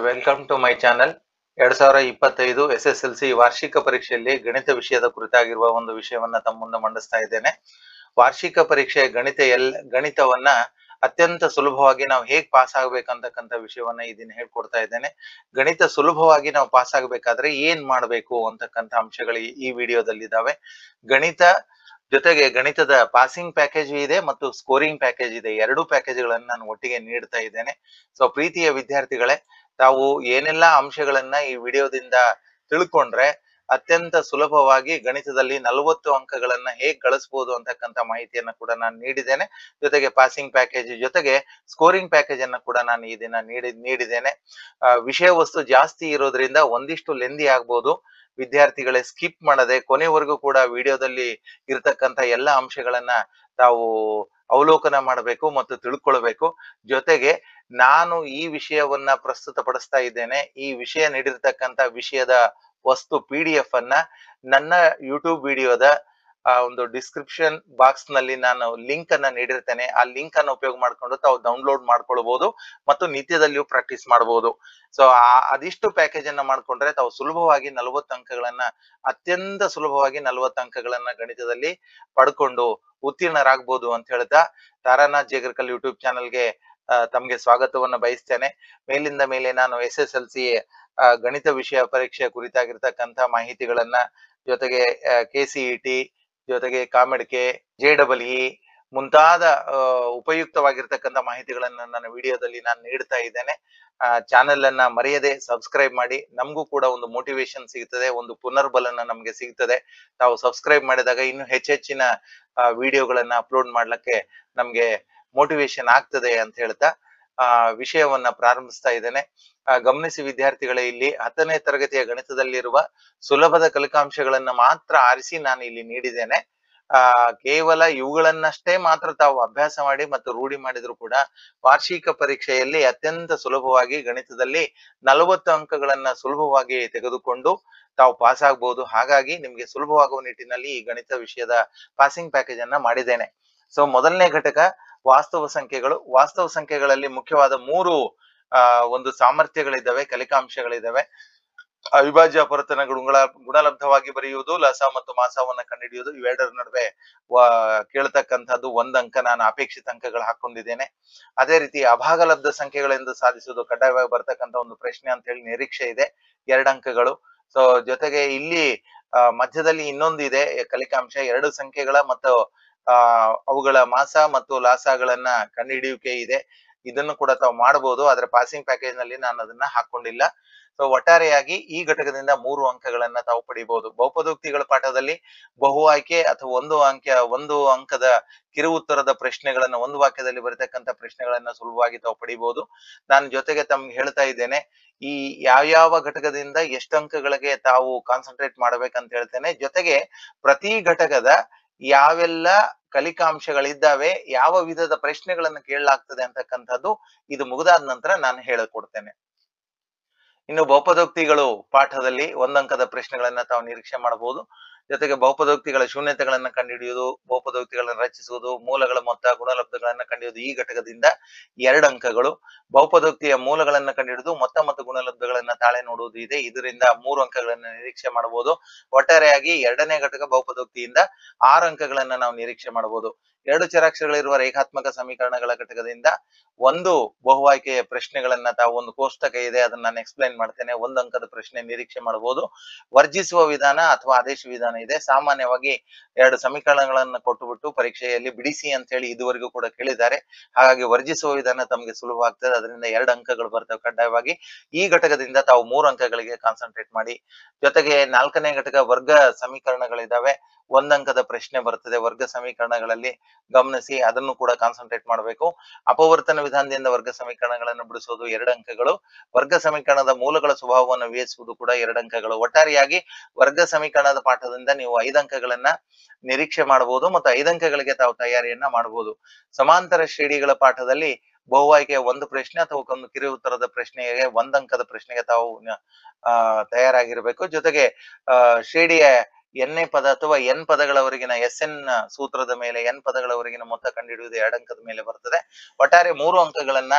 Welcome to my channel. 2025 SSLC ವಾರ್ಷಿಕ ಪರೀಕ್ಷೆಯಲ್ಲಿ ಗಣಿತ ವಿಷಯದ ಕುರಿತಾಗಿರುವ ಒಂದು ವಿಷಯವನ್ನ ತಮ್ಮ ಮುಂದೆ ಮಂಡಿಸ್ತಾ ಇದ್ದೇನೆ. ವಾರ್ಷಿಕ ಪರೀಕ್ಷೆ ಗಣಿತವನ್ನ ಅತ್ಯಂತ ಸುಲಭವಾಗಿ ನಾವು ಹೇಗ್ ಪಾಸ್ ಆಗ್ಬೇಕಂತಕ್ಕಂಥ ವಿಷಯವನ್ನ ಈ ದಿನ ಹೇಳ್ಕೊಡ್ತಾ ಇದ್ದೇನೆ. ಗಣಿತ ಸುಲಭವಾಗಿ ನಾವು ಪಾಸ್ ಆಗ್ಬೇಕಾದ್ರೆ ಏನ್ ಮಾಡ್ಬೇಕು ಅಂತಕ್ಕಂಥ ಅಂಶಗಳು ಈ ವಿಡಿಯೋದಲ್ಲಿ ಇದಾವೆ. ಗಣಿತ ಜೊತೆಗೆ ಗಣಿತದ ಪಾಸಿಂಗ್ ಪ್ಯಾಕೇಜ್ ಇದೆ ಮತ್ತು ಸ್ಕೋರಿಂಗ್ ಪ್ಯಾಕೇಜ್ ಇದೆ. ಎರಡು ಪ್ಯಾಕೇಜ್ಗಳನ್ನು ನಾನು ಒಟ್ಟಿಗೆ ನೀಡ್ತಾ ಇದ್ದೇನೆ. ಸೊ ಪ್ರೀತಿಯ ವಿದ್ಯಾರ್ಥಿಗಳೇ, ತಾವು ಏನೆಲ್ಲಾ ಅಂಶಗಳನ್ನ ಈ ವಿಡಿಯೋದಿಂದ ತಿಳ್ಕೊಂಡ್ರೆ ಅತ್ಯಂತ ಸುಲಭವಾಗಿ ಗಣಿತದಲ್ಲಿ 40 ಅಂಕಗಳನ್ನ ಹೇಗ್ ಗಳಿಸಬಹುದು ಅಂತಕ್ಕಂಥ ಮಾಹಿತಿಯನ್ನ ಕೂಡ ನಾನು ನೀಡಿದ್ದೇನೆ. ಜೊತೆಗೆ ಪಾಸಿಂಗ್ ಪ್ಯಾಕೇಜ್ ಜೊತೆಗೆ ಸ್ಕೋರಿಂಗ್ ಪ್ಯಾಕೇಜ್ ಅನ್ನ ಕೂಡ ನಾನು ಈ ದಿನ ನೀಡಿದ್ದೇನೆ. ವಿಷಯ ವಸ್ತು ಜಾಸ್ತಿ ಇರೋದ್ರಿಂದ ಒಂದಿಷ್ಟು ಲೆಂದಿ ಆಗ್ಬೋದು. ವಿದ್ಯಾರ್ಥಿಗಳೇ ಸ್ಕಿಪ್ ಮಾಡದೆ ಕೊನೆವರೆಗೂ ಕೂಡ ವಿಡಿಯೋದಲ್ಲಿ ಇರತಕ್ಕಂತ ಎಲ್ಲ ಅಂಶಗಳನ್ನ ತಾವು ಅವಲೋಕನ ಮಾಡಬೇಕು ಮತ್ತು ತಿಳ್ಕೊಳ್ಬೇಕು. ಜೊತೆಗೆ ನಾನು ಈ ವಿಷಯವನ್ನ ಪ್ರಸ್ತುತಪಡಿಸ್ತಾ ಇದ್ದೇನೆ. ಈ ವಿಷಯ ನೀಡಿರ್ತಕ್ಕಂತ ವಿಷಯದ ವಸ್ತು PDF ಅನ್ನ ನನ್ನ ಯೂಟ್ಯೂಬ್ ವಿಡಿಯೋದ ಒಂದು ಡಿಸ್ಕ್ರಿಪ್ಷನ್ ಬಾಕ್ಸ್ ನಲ್ಲಿ ನಾನು ಲಿಂಕ್ ಅನ್ನ ನೀಡಿರ್ತೇನೆ. ಆ ಲಿಂಕ್ ಅನ್ನು ಉಪಯೋಗ ಮಾಡ್ಕೊಂಡು ತಾವು ಡೌನ್ಲೋಡ್ ಮಾಡ್ಕೊಳ್ಬಹುದು ಮತ್ತು ನಿತ್ಯದಲ್ಲಿಯೂ ಪ್ರಾಕ್ಟೀಸ್ ಮಾಡಬಹುದು. ಸೊ ಅದಿಷ್ಟು ಪ್ಯಾಕೇಜ್ ಅನ್ನ ಮಾಡ್ಕೊಂಡ್ರೆ ತಾವು ಸುಲಭವಾಗಿ 40 ಅಂಕಗಳನ್ನ ಅತ್ಯಂತ ಸುಲಭವಾಗಿ 40 ಅಂಕಗಳನ್ನ ಗಣಿತದಲ್ಲಿ ಪಡ್ಕೊಂಡು ಉತ್ತೀರ್ಣರಾಗಬಹುದು ಅಂತ ಹೇಳ್ತಾ ತಾರಾನಾಥ್ ಜೇಗರ್ಕಲ್ ಯೂಟ್ಯೂಬ್ ಚಾನಲ್ಗೆ ತಮ್ಗೆ ಸ್ವಾಗತವನ್ನ ಬಯಸ್ತೇನೆ. ಮೇಲಿಂದ ಮೇಲೆ ನಾನು SSLC ಗಣಿತ ವಿಷಯ ಪರೀಕ್ಷೆ ಕುರಿತಾಗಿರ್ತಕ್ಕಂಥ ಮಾಹಿತಿಗಳನ್ನ ಜೊತೆಗೆ KCET ಜೊತೆಗೆ ಕಾಮೆಡ್ಕೆ JEE ಮುಂತಾದ ಉಪಯುಕ್ತವಾಗಿರ್ತಕ್ಕಂಥ ಮಾಹಿತಿಗಳನ್ನ ನನ್ನ ವಿಡಿಯೋದಲ್ಲಿ ನಾನು ನೀಡ್ತಾ ಇದ್ದೇನೆ. ಚಾನೆಲ್ ಅನ್ನ ಮರೆಯದೆ ಸಬ್ಸ್ಕ್ರೈಬ್ ಮಾಡಿ. ನಮಗೂ ಕೂಡ ಒಂದು ಮೋಟಿವೇಶನ್ ಸಿಗ್ತದೆ, ಒಂದು ಪುನರ್ಬಲನ ನಮ್ಗೆ ಸಿಗ್ತದೆ. ತಾವು ಸಬ್ಸ್ಕ್ರೈಬ್ ಮಾಡಿದಾಗ ಇನ್ನು ಹೆಚ್ಚೆಚ್ಚಿನ ವಿಡಿಯೋಗಳನ್ನ ಅಪ್ಲೋಡ್ ಮಾಡ್ಲಿಕ್ಕೆ ನಮ್ಗೆ ಮೋಟಿವೇಶನ್ ಆಗ್ತದೆ ಅಂತ ಹೇಳ್ತಾ ವಿಷಯವನ್ನ ಪ್ರಾರಂಭಿಸ್ತಾ ಇದ್ದೇನೆ. ಗಮನಿಸಿ ವಿದ್ಯಾರ್ಥಿಗಳೇ, ಇಲ್ಲಿ 10ನೇ ತರಗತಿಯ ಗಣಿತದಲ್ಲಿರುವ ಸುಲಭದ ಕಲಿಕಾಂಶಗಳನ್ನ ಮಾತ್ರ ಆರಿಸಿ ನಾನು ಇಲ್ಲಿ ನೀಡಿದ್ದೇನೆ. ಕೇವಲ ಇವುಗಳನ್ನಷ್ಟೇ ಮಾತ್ರ ತಾವು ಅಭ್ಯಾಸ ಮಾಡಿ ಮತ್ತು ರೂಢಿ ಮಾಡಿದ್ರು ಕೂಡ ವಾರ್ಷಿಕ ಪರೀಕ್ಷೆಯಲ್ಲಿ ಅತ್ಯಂತ ಸುಲಭವಾಗಿ ಗಣಿತದಲ್ಲಿ 40 ಅಂಕಗಳನ್ನ ಸುಲಭವಾಗಿ ತೆಗೆದುಕೊಂಡು ತಾವು ಪಾಸ್ ಆಗ್ಬಹುದು. ಹಾಗಾಗಿ ನಿಮ್ಗೆ ಸುಲಭವಾಗುವ ನಿಟ್ಟಿನಲ್ಲಿ ಈ ಗಣಿತ ವಿಷಯದ ಪಾಸಿಂಗ್ ಪ್ಯಾಕೇಜ್ ಅನ್ನ ಮಾಡಿದ್ದೇನೆ. ಸೊ ಮೊದಲನೇ ಘಟಕ ವಾಸ್ತವ ಸಂಖ್ಯೆಗಳು. ವಾಸ್ತವ ಸಂಖ್ಯೆಗಳಲ್ಲಿ ಮುಖ್ಯವಾದ 3 ಒಂದು ಸಾಮರ್ಥ್ಯಗಳಿದ್ದಾವೆ, ಕಲಿಕಾಂಶಗಳಿದ್ದಾವೆ. ಅವಿಭಾಜ್ಯ ಅಪವರ್ತನ ಗುಣಲಬ್ಧವಾಗಿ ಬರೆಯುವುದು, ಲಸ ಮತ್ತು ಮಾಸವನ್ನ ಕಂಡುಹಿಡಿಯುವುದು. ಇವೆರಡರ ನಡುವೆ ಕೇಳ್ತಕ್ಕಂಥದ್ದು 1 ಅಂಕ ನಾನು ಅಪೇಕ್ಷಿತ ಅಂಕಗಳು ಹಾಕೊಂಡಿದ್ದೇನೆ. ಅದೇ ರೀತಿ ಅಭಾಗಲಬ್ಧ ಸಂಖ್ಯೆಗಳೆಂದು ಸಾಧಿಸುವುದು ಕಡ್ಡಾಯವಾಗಿ ಬರ್ತಕ್ಕಂಥ ಒಂದು ಪ್ರಶ್ನೆ ಅಂತ ಹೇಳಿ ನಿರೀಕ್ಷೆ ಇದೆ, 2 ಅಂಕಗಳು. ಸೊ ಜೊತೆಗೆ ಇಲ್ಲಿ ಮಧ್ಯದಲ್ಲಿ ಇನ್ನೊಂದು ಇದೆ ಕಲಿಕಾಂಶ, 2 ಸಂಖ್ಯೆಗಳ ಮತ್ತು ಅವುಗಳ ಮಾಸ ಮತ್ತು ಲಾಸಗಳನ್ನ ಕಂಡುಹಿಡಿಯುವಿಕೆ ಇದೆ. ಇದನ್ನು ಕೂಡ ತಾವು ಮಾಡಬಹುದು, ಆದ್ರೆ ಪಾಸಿಂಗ್ ಪ್ಯಾಕೇಜ್ ನಲ್ಲಿ ನಾನು ಅದನ್ನ ಹಾಕೊಂಡಿಲ್ಲ. ಸೊ ಒಟ್ಟಾರೆಯಾಗಿ ಈ ಘಟಕದಿಂದ 3 ಅಂಕಗಳನ್ನ ತಾವು ಪಡಿಬಹುದು. ಬಹುಪದೋಕ್ತಿಗಳ ಪಾಠದಲ್ಲಿ ಬಹು ಆಯ್ಕೆ ಅಥವಾ ಒಂದು ಅಂಕದ ಕಿರು ಉತ್ತರದ ಪ್ರಶ್ನೆಗಳನ್ನ, ಒಂದು ವಾಕ್ಯದಲ್ಲಿ ಬರತಕ್ಕಂತ ಪ್ರಶ್ನೆಗಳನ್ನ ಸುಲಭವಾಗಿ ತಾವು ಪಡಿಬಹುದು. ನಾನು ಜೊತೆಗೆ ತಮ್ಗೆ ಹೇಳ್ತಾ ಇದ್ದೇನೆ, ಈ ಯಾವ ಘಟಕದಿಂದ ಎಷ್ಟು ಅಂಕಗಳಿಗೆ ತಾವು ಕಾನ್ಸಂಟ್ರೇಟ್ ಮಾಡ್ಬೇಕಂತ ಹೇಳ್ತೇನೆ. ಜೊತೆಗೆ ಪ್ರತಿ ಘಟಕದ ಯಾವೆಲ್ಲ ಕಲಿಕಾಂಶಗಳಿದ್ದಾವೆ, ಯಾವ ವಿಧದ ಪ್ರಶ್ನೆಗಳನ್ನು ಕೇಳಲಾಗ್ತದೆ ಅಂತಕ್ಕಂಥದ್ದು ಇದು ಮುಗಿದಾದ ನಂತರ ನಾನು ಹೇಳಿಕೊಡ್ತೇನೆ. ಇನ್ನು ಬಹುಪದೋಕ್ತಿಗಳು ಪಾಠದಲ್ಲಿ 1 ಅಂಕದ ಪ್ರಶ್ನೆಗಳನ್ನ ತಾವು ನಿರೀಕ್ಷೆ ಮಾಡಬಹುದು. ಜೊತೆಗೆ ಬಹುಪದೋಕ್ತಿಗಳ ಶೂನ್ಯತೆಗಳನ್ನ ಕಂಡುಹಿಡಿಯುವುದು, ಬಹುಪದೋಕ್ತಿಗಳನ್ನ ರಚಿಸುವುದು, ಮೂಲಗಳ ಮೊತ್ತ, ಗುಣಲಬ್ಧಗಳನ್ನ ಕಂಡುಹಿಡಿಯುವುದು ಈ ಘಟಕದಿಂದ 2 ಅಂಕಗಳು. ಬಹುಪದೋಕ್ತಿಯ ಮೂಲಗಳನ್ನ ಕಂಡುಹಿಡಿದು ಮೊತ್ತ ಮತ್ತು ಗುಣಲಬ್ಧಗಳನ್ನ ತಾಳೆ ನೋಡುವುದು ಇದೆ, ಇದರಿಂದ 3 ಅಂಕಗಳನ್ನ ನಿರೀಕ್ಷೆ ಮಾಡಬಹುದು. ಒಟ್ಟಾರೆಯಾಗಿ 2ನೇ ಘಟಕ ಬಹುಪದೋಕ್ತಿಯಿಂದ 6 ಅಂಕಗಳನ್ನ ನಾವು ನಿರೀಕ್ಷೆ ಮಾಡಬಹುದು. 2 ಚರಾಕ್ಷರಗಳಿರುವ ರೇಖಾತ್ಮಕ ಸಮೀಕರಣಗಳ ಘಟಕದಿಂದ 1 ಬಹು ಆಯ್ಕೆಯ ಪ್ರಶ್ನೆಗಳನ್ನ ತಾವು, ಒಂದು ಕೋಷ್ಟಕ ಇದೆ ಅದನ್ನ ನಾನು ಎಕ್ಸ್ಪ್ಲೈನ್ ಮಾಡ್ತೇನೆ, 1 ಅಂಕದ ಪ್ರಶ್ನೆ ನಿರೀಕ್ಷೆ ಮಾಡಬಹುದು. ವರ್ಜಿಸುವ ವಿಧಾನ ಅಥವಾ ಆದೇಶ ವಿಧಾನ ಇದೆ. ಸಾಮಾನ್ಯವಾಗಿ 2 ಸಮೀಕರಣಗಳನ್ನ ಕೊಟ್ಟುಬಿಟ್ಟು ಪರೀಕ್ಷೆಯಲ್ಲಿ ಬಿಡಿಸಿ ಅಂತ ಹೇಳಿ ಇದುವರೆಗೂ ಕೂಡ ಕೇಳಿದ್ದಾರೆ. ಹಾಗಾಗಿ ವರ್ಜಿಸುವ ವಿಧಾನ ತಮಗೆ ಸುಲಭ ಆಗ್ತದೆ, ಅದರಿಂದ 2 ಅಂಕಗಳು ಬರ್ತವೆ ಕಡ್ಡಾಯವಾಗಿ. ಈ ಘಟಕದಿಂದ ತಾವು 3 ಅಂಕಗಳಿಗೆ ಕಾನ್ಸಂಟ್ರೇಟ್ ಮಾಡಿ. ಜೊತೆಗೆ 4ನೇ ಘಟಕ ವರ್ಗ ಸಮೀಕರಣಗಳಿದ್ದಾವೆ, 1 ಅಂಕದ ಪ್ರಶ್ನೆ ಬರ್ತದೆ ವರ್ಗ ಸಮೀಕರಣಗಳಲ್ಲಿ. ಗಮನಿಸಿ, ಅದನ್ನು ಕೂಡ ಕಾನ್ಸಂಟ್ರೇಟ್ ಮಾಡಬೇಕು. ಅಪವರ್ತನ ವಿಧಾನದಿಂದ ವರ್ಗ ಸಮೀಕರಣಗಳನ್ನು ಬಿಡಿಸುವುದು 2 ಅಂಕಗಳು. ವರ್ಗ ಸಮೀಕರಣದ ಮೂಲಗಳ ಸ್ವಭಾವವನ್ನು ವಿವೇಚಿಸುವುದು ಕೂಡ 2 ಅಂಕಗಳು. ಒಟ್ಟಾರೆಯಾಗಿ ವರ್ಗ ಸಮೀಕರಣದ ಪಾಠದಿಂದ ನೀವು 5 ಅಂಕಗಳನ್ನ ನಿರೀಕ್ಷೆ ಮಾಡಬಹುದು ಮತ್ತು 5 ಅಂಕಗಳಿಗೆ ತಾವು ತಯಾರಿಯನ್ನ ಮಾಡಬಹುದು. ಸಮಾಂತರ ಶ್ರೇಣಿಗಳ ಪಾಠದಲ್ಲಿ ಬಹು ಆಯ್ಕೆಯ 1 ಪ್ರಶ್ನೆ ಅಥವಾ ಒಂದು ಕಿರು ಉತ್ತರದ ಪ್ರಶ್ನೆಗೆ 1 ಅಂಕದ ಪ್ರಶ್ನೆಗೆ ತಾವು ತಯಾರಾಗಿರ್ಬೇಕು. ಜೊತೆಗೆ ಶ್ರೇಣಿಯ ಎನ್ನೇ ಪದ ಅಥವಾ ಎನ್ ಪದಗಳವರೆಗಿನ SN ಸೂತ್ರದ ಮೇಲೆ ಎನ್ ಪದಗಳವರೆಗಿನ ಮೊತ್ತ ಕಂಡುಹಿಡಿಯುವುದು 2 ಅಂಕದ ಮೇಲೆ ಬರ್ತದೆ. ಒಟ್ಟಾರೆ 3 ಅಂಕಗಳನ್ನ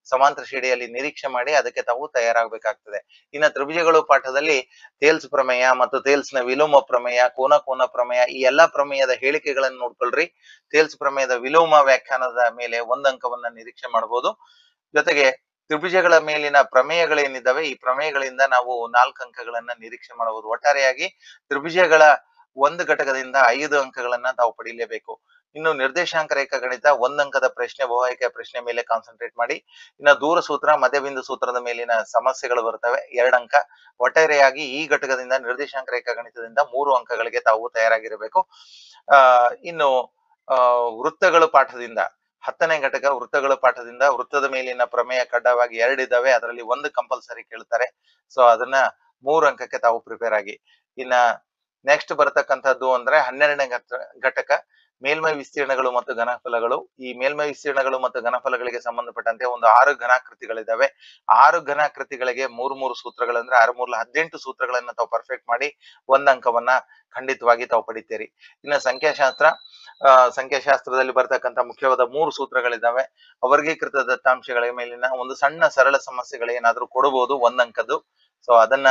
ಸಮಾಂತರ ಶ್ರೇಣಿಯಲ್ಲಿ ನಿರೀಕ್ಷೆ ಮಾಡಿ ಅದಕ್ಕೆ ತಾವು ತಯಾರಾಗಬೇಕಾಗ್ತದೆ. ಇನ್ನು ತ್ರಿಭುಜಗಳು ಪಾಠದಲ್ಲಿ ಥೇಲ್ಸ್ ಪ್ರಮೇಯ ಮತ್ತು ಥೇಲ್ಸ್ನ ವಿಲೋಮ ಪ್ರಮೇಯ, ಕೋನ ಪ್ರಮೇಯ ಈ ಎಲ್ಲಾ ಪ್ರಮೇಯದ ಹೇಳಿಕೆಗಳನ್ನು ನೋಡ್ಕೊಳ್ರಿ. ಥೇಲ್ಸ್ ಪ್ರಮೇಯದ ವಿಲೋಮ ವ್ಯಾಖ್ಯಾನದ ಮೇಲೆ 1 ಅಂಕವನ್ನ ನಿರೀಕ್ಷೆ ಮಾಡಬಹುದು. ಜೊತೆಗೆ ತ್ರಿಭುಜಗಳ ಮೇಲಿನ ಪ್ರಮೇಯಗಳೇನಿದ್ದಾವೆ ಈ ಪ್ರಮೇಯಗಳಿಂದ ನಾವು 4 ಅಂಕಗಳನ್ನ ನಿರೀಕ್ಷೆ ಮಾಡಬಹುದು. ಒಟ್ಟಾರೆಯಾಗಿ ತ್ರಿಭುಜಗಳ ಒಂದು ಘಟಕದಿಂದ 5 ಅಂಕಗಳನ್ನ ತಾವು ಪಡೀಲೇಬೇಕು. ಇನ್ನು ನಿರ್ದೇಶಾಂಕ ರೇಖಾ ಗಣಿತ 1 ಅಂಕದ ಪ್ರಶ್ನೆ, ಬಹುಆಯ್ಕೆಯ ಪ್ರಶ್ನೆ ಮೇಲೆ ಕಾನ್ಸಂಟ್ರೇಟ್ ಮಾಡಿ. ಇನ್ನು ದೂರ ಸೂತ್ರ, ಮಧ್ಯಬಿಂದು ಸೂತ್ರದ ಮೇಲಿನ ಸಮಸ್ಯೆಗಳು ಬರ್ತವೆ 2 ಅಂಕ. ಒಟ್ಟಾರೆಯಾಗಿ ಈ ಘಟಕದಿಂದ ನಿರ್ದೇಶಾಂಕ ರೇಖಾ ಗಣಿತದಿಂದ 3 ಅಂಕಗಳಿಗೆ ತಾವು ತಯಾರಾಗಿರಬೇಕು. ಇನ್ನು ವೃತ್ತಗಳು ಪಾಠದಿಂದ 10ನೇ ಘಟಕ ವೃತ್ತಗಳು ಪಾಠದಿಂದ ವೃತ್ತದ ಮೇಲಿನ ಪ್ರಮೇಯ ಕಡ್ಡಾಯವಾಗಿ 2 ಇದ್ದಾವೆ, ಅದರಲ್ಲಿ 1 ಕಂಪಲ್ಸರಿ ಕೇಳ್ತಾರೆ. ಸೊ ಅದನ್ನ 3 ಅಂಕಕ್ಕೆ ತಾವು ಪ್ರಿಪೇರ್ ಆಗಿ. ಇನ್ನ ನೆಕ್ಸ್ಟ್ ಬರತಕ್ಕಂಥದ್ದು ಅಂದ್ರೆ 12ನೇ ಘಟಕ ಮೇಲ್ಮೈ ವಿಸ್ತೀರ್ಣಗಳು ಮತ್ತು ಘನಫಲಗಳು. ಈ ಮೇಲ್ಮೈ ವಿಸ್ತೀರ್ಣಗಳು ಮತ್ತು ಘನಫಲಗಳಿಗೆ ಸಂಬಂಧಪಟ್ಟಂತೆ ಒಂದು 6 ಘನಾಕೃತಿಗಳಿದ್ದಾವೆ. 6 ಘನಾಕೃತಿಗಳಿಗೆ 3 ಸೂತ್ರಗಳಂದ್ರೆ 6 3 18 ಸೂತ್ರಗಳನ್ನ ತಾವು ಪರ್ಫೆಕ್ಟ್ ಮಾಡಿ 1 ಅಂಕವನ್ನ ಖಂಡಿತವಾಗಿ ತಾವು ಪಡಿತೀರಿ. ಇನ್ನು ಸಂಖ್ಯಾಶಾಸ್ತ್ರದಲ್ಲಿ ಬರ್ತಕ್ಕಂಥ ಮುಖ್ಯವಾದ 3 ಸೂತ್ರಗಳಿದ್ದಾವೆ. ವರ್ಗೀಕೃತ ದತ್ತಾಂಶಗಳ ಮೇಲಿನ ಒಂದು ಸಣ್ಣ ಸರಳ ಸಮಸ್ಯೆಗಳೇನಾದ್ರೂ ಕೊಡಬಹುದು 1 ಅಂಕದ್ದು. ಸೊ ಅದನ್ನ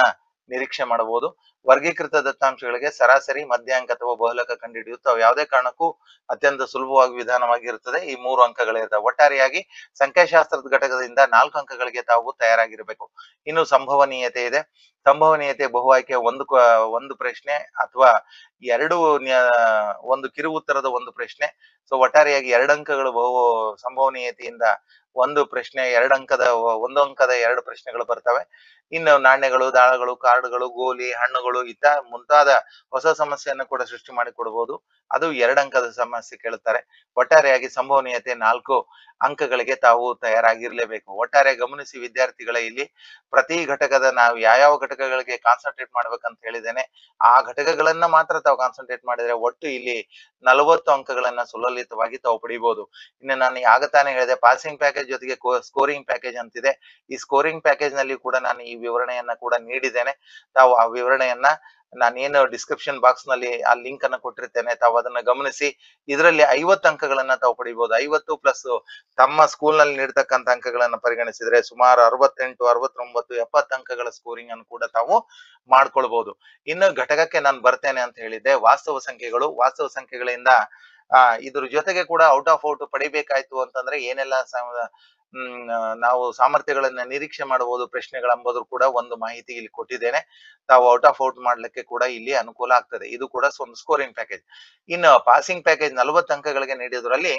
ನಿರೀಕ್ಷೆ ಮಾಡಬಹುದು. ವರ್ಗೀಕೃತ ದತ್ತಾಂಶಗಳಿಗೆ ಸರಾಸರಿ, ಮಧ್ಯಾಂಕ ಅಥವಾ ಬಹುಲಕ ಕಂಡುಹಿಡಿಯುತ್ತೆ. ಅವು ಯಾವುದೇ ಕಾರಣಕ್ಕೂ ಅತ್ಯಂತ ಸುಲಭವಾಗಿ ವಿಧಾನವಾಗಿ ಇರುತ್ತದೆ. ಈ 3 ಅಂಕಗಳಿರ್ತವೆ. ಒಟ್ಟಾರೆಯಾಗಿ ಸಂಖ್ಯಾಶಾಸ್ತ್ರದ ಘಟಕದಿಂದ 4 ಅಂಕಗಳಿಗೆ ತಾವು ತಯಾರಾಗಿರಬೇಕು. ಇನ್ನು ಸಂಭವನೀಯತೆ ಇದೆ. ಸಂಭವನೀಯತೆ ಬಹು ಆಯ್ಕೆ ಒಂದು ಪ್ರಶ್ನೆ ಅಥವಾ ಒಂದು ಕಿರು ಉತ್ತರದ ಒಂದು ಪ್ರಶ್ನೆ. ಸೊ ಒಟ್ಟಾರೆಯಾಗಿ 2 ಅಂಕಗಳು ಸಂಭವನೀಯತೆಯಿಂದ ಒಂದು ಪ್ರಶ್ನೆ, 1 ಅಂಕದ 2 ಪ್ರಶ್ನೆಗಳು ಬರ್ತವೆ. ಇನ್ನು ನಾಣ್ಯಗಳು, ದಾಳಗಳು, ಕಾರ್ಡ್ಗಳು, ಗೋಲಿ, ಹಣ್ಣುಗಳು ಮುಂತಾದ ಹೊಸ ಸಮಸ್ಯೆಯನ್ನು ಕೂಡ ಸೃಷ್ಟಿ ಮಾಡಿ ಕೊಡಬಹುದು. ಅದು 2 ಅಂಕದ ಸಮಸ್ಯೆ ಕೇಳುತ್ತಾರೆ. ಒಟ್ಟಾರೆಯಾಗಿ ಸಂಭವನೀಯತೆ 4 ಅಂಕಗಳಿಗೆ ತಾವು ತಯಾರಾಗಿರ್ಲೇಬೇಕು. ಒಟ್ಟಾರೆ ಗಮನಿಸಿ ವಿದ್ಯಾರ್ಥಿಗಳ, ಇಲ್ಲಿ ಪ್ರತಿ ಘಟಕದ ನಾವು ಯಾವ ಘಟಕಗಳಿಗೆ ಕಾನ್ಸಂಟ್ರೇಟ್ ಮಾಡ್ಬೇಕಂತ ಹೇಳಿದ್ದೇನೆ ಆ ಘಟಕಗಳನ್ನ ಮಾತ್ರ ತಾವು ಕಾನ್ಸಂಟ್ರೇಟ್ ಮಾಡಿದ್ರೆ ಒಟ್ಟು ಇಲ್ಲಿ 40 ಅಂಕಗಳನ್ನ ಸುಲಲಿತವಾಗಿ ತಾವು ಪಡಿಬಹುದು. ಇನ್ನು ನಾನು ಆಗತಾನೆ ಹೇಳಿದೆ ಪಾಸಿಂಗ್ ಪ್ಯಾಕೇಜ್ ಜೊತೆಗೆ ಸ್ಕೋರಿಂಗ್ ಪ್ಯಾಕೇಜ್ ಅಂತಿದೆ. ಈ ಸ್ಕೋರಿಂಗ್ ಪ್ಯಾಕೇಜ್ ನಲ್ಲಿ ಕೂಡ ನಾನು ಈ ವಿವರಣೆಯನ್ನ ಕೂಡ ನೀಡಿದ್ದೇನೆ. ತಾವು ಆ ವಿವರಣೆಯನ್ನ ನಾನೇನು ಡಿಸ್ಕ್ರಿಪ್ಷನ್ ಬಾಕ್ಸ್ ನಲ್ಲಿ ಆ ಲಿಂಕ್ ಅನ್ನ ಕೊಟ್ಟಿರ್ತೇನೆ, ತಾವು ಅದನ್ನ ಗಮನಿಸಿ. ಇದರಲ್ಲಿ 50 ಅಂಕಗಳನ್ನ ತಾವು ಪಡಿಬಹುದು. 50 ಪ್ಲಸ್ ತಮ್ಮ ಸ್ಕೂಲ್ ನಲ್ಲಿ ನೀಡತಕ್ಕಂತ ಅಂಕಗಳನ್ನ ಪರಿಗಣಿಸಿದ್ರೆ ಸುಮಾರು 68, 69, 70 ಅಂಕಗಳ ಸ್ಕೋರಿಂಗ್ ಅನ್ನು ಕೂಡ ತಾವು ಮಾಡ್ಕೊಳ್ಬಹುದು. ಇನ್ನು ಘಟಕಕ್ಕೆ ನಾನು ಬರ್ತೇನೆ ಅಂತ ಹೇಳಿದ್ದೆ. ವಾಸ್ತವ ಸಂಖ್ಯೆಗಳಿಂದ ಇದ್ರ ಜೊತೆಗೆ ಕೂಡ ಔಟ್ ಆಫ್ ಔಟ್ ಪಡಿಬೇಕಾಯ್ತು ಅಂತಂದ್ರೆ ಏನೆಲ್ಲ ನಾವು ಸಾಮರ್ಥ್ಯಗಳನ್ನ ನಿರೀಕ್ಷೆ ಮಾಡಬಹುದು ಪ್ರಶ್ನೆಗಳಂಬುದು ಕೂಡ ಒಂದು ಮಾಹಿತಿ ಇಲ್ಲಿ ಕೊಟ್ಟಿದ್ದೇನೆ. ತಾವು ಔಟ್ ಆಫ್ ಔಟ್ ಮಾಡ್ಲಿಕ್ಕೆ ಕೂಡ ಇಲ್ಲಿ ಅನುಕೂಲ ಆಗ್ತದೆ. ಇದು ಕೂಡ ಒಂದು ಸ್ಕೋರಿಂಗ್ ಪ್ಯಾಕೇಜ್. ಇನ್ನು ಪಾಸಿಂಗ್ ಪ್ಯಾಕೇಜ್ 40 ಅಂಕಗಳಿಗೆ ನೀಡಿದ್ರಲ್ಲಿ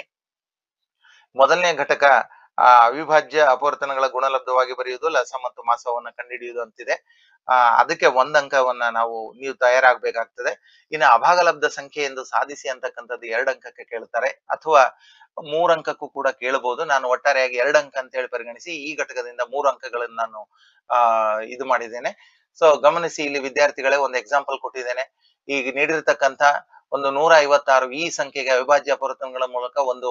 ಮೊದಲನೇ ಘಟಕ ಅವಿಭಾಜ್ಯ ಅಪವರ್ತನಗಳ ಗುಣಲಬ್ಧವಾಗಿ ಬರೆಯುವುದು, ಲಸ ಮತ್ತು ಮಾಸವನ್ನ ಕಂಡುಹಿಡಿಯುವುದು ಅಂತಿದೆ. ಅದಕ್ಕೆ 1 ಅಂಕವನ್ನ ನೀವು ತಯಾರಾಗಬೇಕಾಗ್ತದೆ. ಇನ್ನು ಅಭಾಗಲಬ್ಧ ಸಂಖ್ಯೆ ಎಂದು ಸಾಧಿಸಿ ಅಂತಕ್ಕಂಥದ್ದು 2 ಅಂಕಕ್ಕೆ ಕೇಳ್ತಾರೆ, ಅಥವಾ 3 ಅಂಕಕ್ಕೂ ಕೂಡ ಕೇಳಬಹುದು. ನಾನು ಒಟ್ಟಾರೆಯಾಗಿ 2 ಅಂಕ ಅಂತ ಹೇಳಿ ಪರಿಗಣಿಸಿ ಈ ಘಟಕದಿಂದ 3 ಅಂಕಗಳನ್ನು ನಾನು ಇದು ಮಾಡಿದ್ದೇನೆ. ಸೊ ಗಮನಿಸಿ, ಇಲ್ಲಿ ವಿದ್ಯಾರ್ಥಿಗಳೇ ಒಂದು ಎಕ್ಸಾಂಪಲ್ ಕೊಟ್ಟಿದ್ದೇನೆ. ಈಗ ನೀಡಿರ್ತಕ್ಕಂಥ ಒಂದು 156 ಈ ಸಂಖ್ಯೆಗೆ ಅವಿಭಾಜ್ಯ ಅಪವರ್ತನಗಳ ಮೂಲಕ ಒಂದು